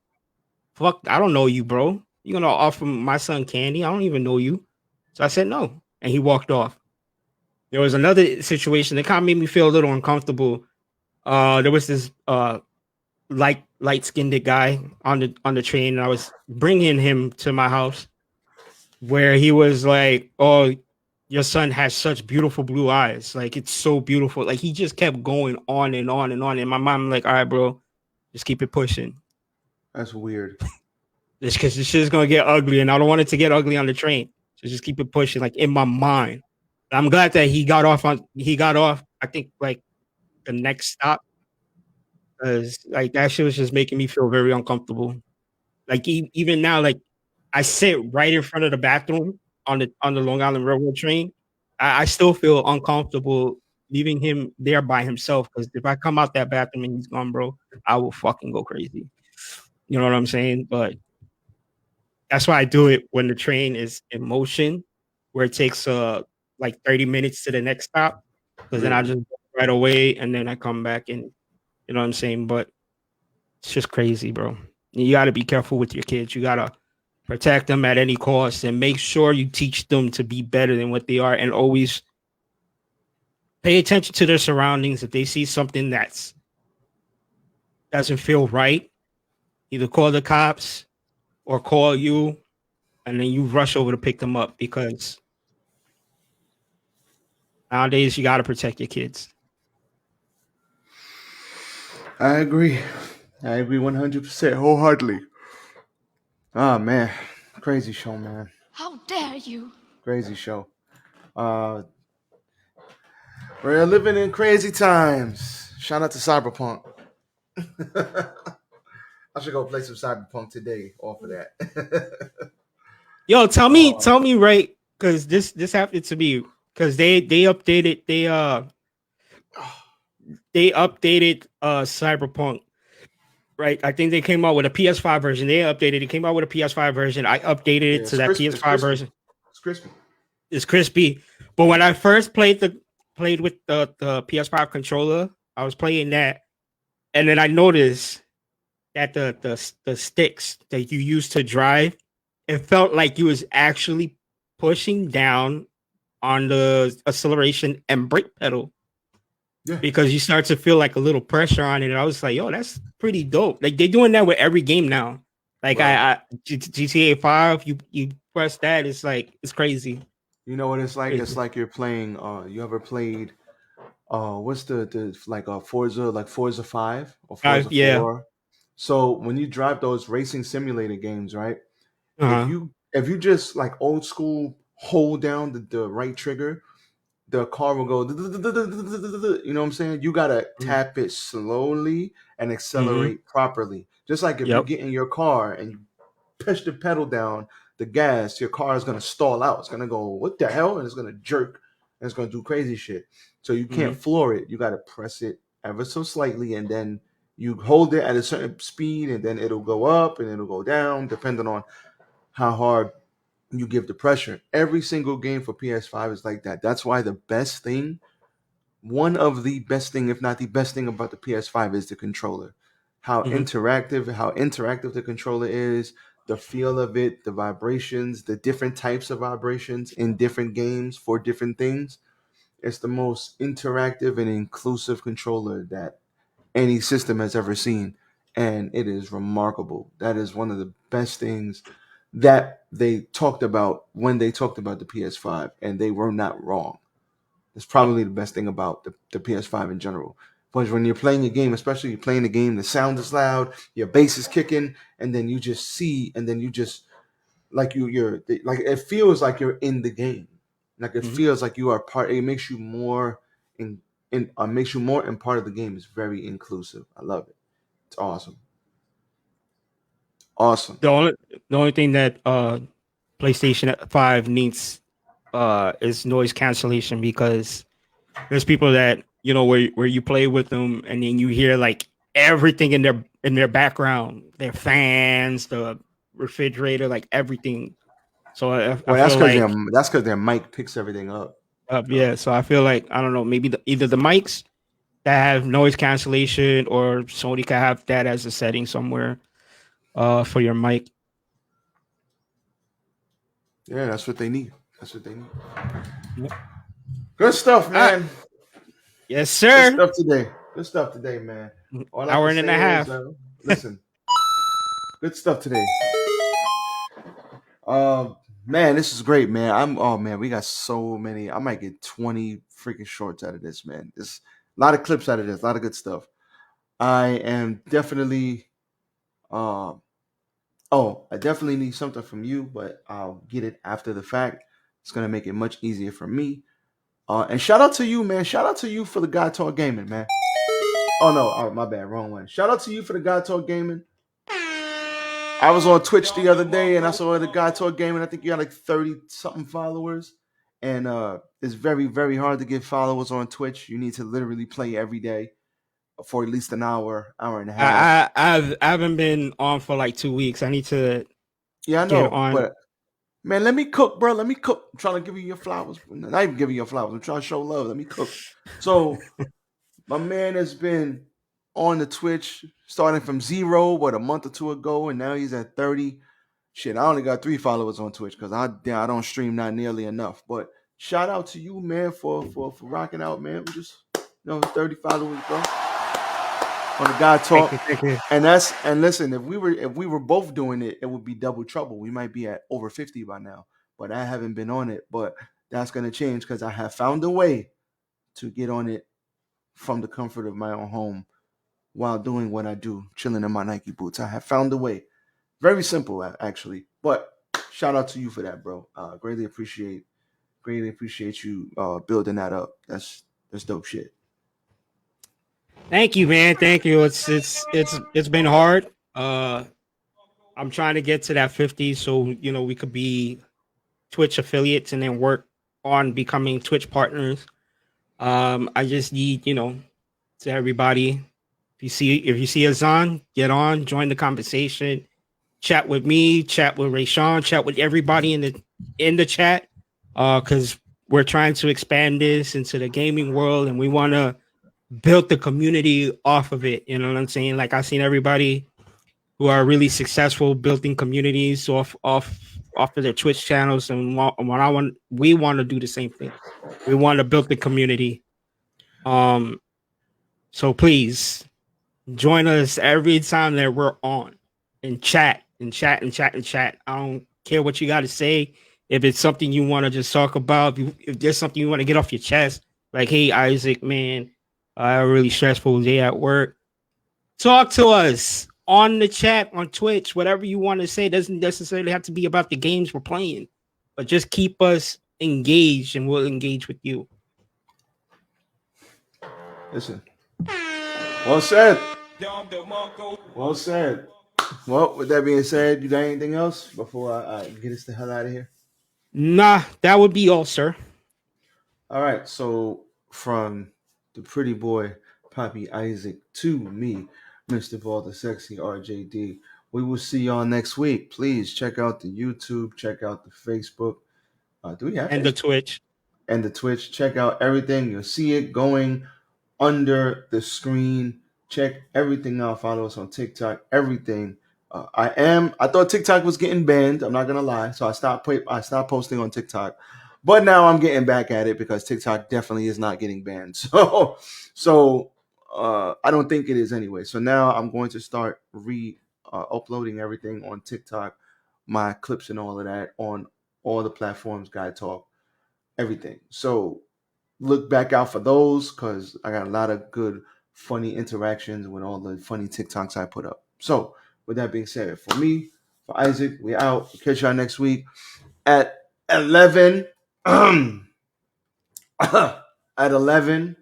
[SPEAKER 1] Fuck, I don't know you, bro. You gonna offer my son candy? I don't even know you. So I said no, and he walked off. There was another situation that kind of made me feel a little uncomfortable. There was this light skinned guy on the train, and I was bringing him to my house, where he was like, "Oh, your son has such beautiful blue eyes. Like it's so beautiful." Like he just kept going on and on and on. And my mom like, "All right, bro, just keep it pushing."
[SPEAKER 2] That's weird.
[SPEAKER 1] Just because this shit's gonna get ugly, and I don't want it to get ugly on the train. So just keep it pushing, like in my mind. I'm glad that he got off. I think like the next stop, because like that shit was just making me feel very uncomfortable. Like even now, like I sit right in front of the bathroom on the Long Island Railroad train. I still feel uncomfortable leaving him there by himself, because if I come out that bathroom and he's gone, bro, I will fucking go crazy. You know what I'm saying? But That's why I do it when the train is in motion, where it takes like 30 minutes to the next stop. Because then I just go right away and then I come back and you know what I'm saying? But it's just crazy, bro. You got to be careful with your kids. You got to protect them at any cost and make sure you teach them to be better than what they are and always pay attention to their surroundings. If they see something that's doesn't feel right, either call the cops or call you and then you rush over to pick them up because nowadays you got to protect your kids.
[SPEAKER 2] I agree 100% wholeheartedly. Oh man, crazy show, man.
[SPEAKER 11] How dare you?
[SPEAKER 2] Crazy show. We're living in crazy times. Shout out to Cyberpunk. I should go play some Cyberpunk today off of that.
[SPEAKER 1] Yo, tell me, right? Because this happened to me. Because they updated Cyberpunk. Right, I think they came out with a PS5 version. They updated it. Came out with a PS5 version. I updated it to that PS5 version.
[SPEAKER 2] It's crispy.
[SPEAKER 1] It's crispy. But when I first played with the PS5 controller, I was playing that, and then I noticed that the sticks that you use to drive, it felt like you was actually pushing down on the acceleration and brake pedal. Yeah. Because you start to feel like a little pressure on it. And I was like, yo, that's pretty dope. Like they're doing that with every game now. Like right. GTA 5, you press that, it's like it's crazy.
[SPEAKER 2] You know what it's like? Crazy. It's like you're playing you ever played what's the like Forza 5 or Forza 4? Yeah. So when you drive those racing simulator games, right? Uh-huh. If you just like old school hold down the right trigger, the car will go, you know what I'm saying? You got to tap it slowly and accelerate properly. Just like if you get in your car and you push the pedal down, the gas, your car is going to stall out. It's going to go, what the hell? And it's going to jerk and it's going to do crazy shit. So you can't floor it. You got to press it ever so slightly and then you hold it at a certain speed and then it'll go up and it'll go down depending on how hard you give the pressure. Every single game for PS5 is like that. That's why one of the best thing, if not the best thing about the PS5 is the controller. How interactive the controller is, the feel of it, the vibrations, the different types of vibrations in different games for different things. It's the most interactive and inclusive controller that any system has ever seen. And it is remarkable. That is one of the best things that they talked about when they talked about the PS5, and they were not wrong. It's probably the best thing about the PS5 in general. Because when you're playing a game, especially you're playing a game, the sound is loud, your bass is kicking, and then you just see, and then you just like you're like it feels like you're in the game. Like it feels like you are part. It makes you more makes you more in part of the game. It's very inclusive. I love it. It's awesome. Awesome.
[SPEAKER 1] The only thing that PlayStation 5 needs is noise cancellation because there's people that you know where you play with them and then you hear like everything in their background, their fans, the refrigerator, like everything. So
[SPEAKER 2] that's because their mic picks everything up.
[SPEAKER 1] Yeah, so I feel like I don't know, maybe either the mics that have noise cancellation or Sony can have that as a setting somewhere. For your mic.
[SPEAKER 2] Yeah, that's what they need. Yep. Good stuff, man.
[SPEAKER 1] Yes, sir.
[SPEAKER 2] Good stuff today, man.
[SPEAKER 1] Hour and a half.
[SPEAKER 2] Listen, good stuff today. Man, this is great, man. We got so many. I might get 20 freaking shorts out of this, man. There's a lot of clips out of this, a lot of good stuff. I am definitely I definitely need something from you, but I'll get it after the fact. It's going to make it much easier for me. And shout out to you, man. Shout out to you for the Guytalk Gaming, man. Oh, no. My bad. Wrong one. Shout out to you for the Guytalk Gaming. I was on Twitch the other day, and I saw the Guytalk Gaming. I think you got like 30-something followers. And it's very, very hard to get followers on Twitch. You need to literally play every day for at least an hour and a half.
[SPEAKER 1] I haven't been on for like 2 weeks. I need to
[SPEAKER 2] Yeah, I
[SPEAKER 1] get
[SPEAKER 2] know,
[SPEAKER 1] on.
[SPEAKER 2] but man, let me cook, bro. Let me cook. I'm trying to give you your flowers. Not even giving you your flowers. I'm trying to show love. Let me cook. So my man has been on the Twitch starting from 0, a month or two ago, and now he's at 30. Shit, I only got 3 followers on Twitch because I don't stream not nearly enough. But shout out to you, man, for rocking out, man. We just 30 followers, bro. On the Guytalk.
[SPEAKER 1] Thank you.
[SPEAKER 2] And listen, if we were both doing it, it would be double trouble. We might be at over 50 by now. But I haven't been on it. But that's gonna change because I have found a way to get on it from the comfort of my own home while doing what I do, chilling in my Nike boots. I have found a way. Very simple, actually. But shout out to you for that, bro. Greatly appreciate you building that up. That's dope shit.
[SPEAKER 1] Thank you, man. Thank you. It's been hard. I'm trying to get to that 50, so we could be Twitch affiliates and then work on becoming Twitch partners. I just need, to everybody, if you see us on, get on, join the conversation, chat with me, chat with Rayshawn, chat with everybody in the chat. Because we're trying to expand this into the gaming world and we want to build the community off of it. You know what I'm saying? Like I've seen everybody who are really successful building communities off of their Twitch channels, and we want to do the same thing. We want to build the community. So please join us every time that we're on and chat. I don't care what you got to say. If it's something you want to just talk about, if there's something you want to get off your chest, like, hey, Isaac, man, I had a really stressful day at work. Talk to us on the chat, on Twitch, whatever you want to say. It doesn't necessarily have to be about the games we're playing, but just keep us engaged and we'll engage with you.
[SPEAKER 2] Listen. Well said. Well said. Well, with that being said, you got anything else before I get us the hell out of here?
[SPEAKER 1] Nah, that would be all, sir.
[SPEAKER 2] All right. So from the pretty boy, Poppy Isaac, to me, Mr. Ball, the sexy RJD, we will see y'all next week. Please check out the YouTube, check out the Facebook. Do we have
[SPEAKER 1] and
[SPEAKER 2] Facebook?
[SPEAKER 1] the Twitch?
[SPEAKER 2] And the Twitch. Check out everything. You'll see it going under the screen. Check everything out. Follow us on TikTok. Everything. I thought TikTok was getting banned. I'm not gonna lie. So I stopped posting on TikTok. But now I'm getting back at it because TikTok definitely is not getting banned. So I don't think it is anyway. So now I'm going to start uploading everything on TikTok, my clips and all of that on all the platforms, Guytalk, everything. So look back out for those because I got a lot of good, funny interactions with all the funny TikToks I put up. So with that being said, for me, for Isaac, we out. We'll catch y'all next week at 11. At 11.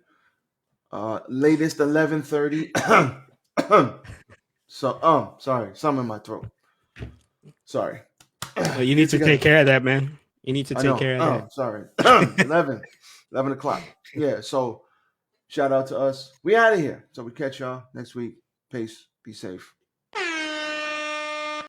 [SPEAKER 2] Latest 11:30. So sorry, something in my throat. Sorry.
[SPEAKER 1] You need to take care of that, man. You need to take care of that.
[SPEAKER 2] Sorry. 11 o'clock. Yeah, so shout out to us. We out of here. So we catch y'all next week. Peace. Be safe.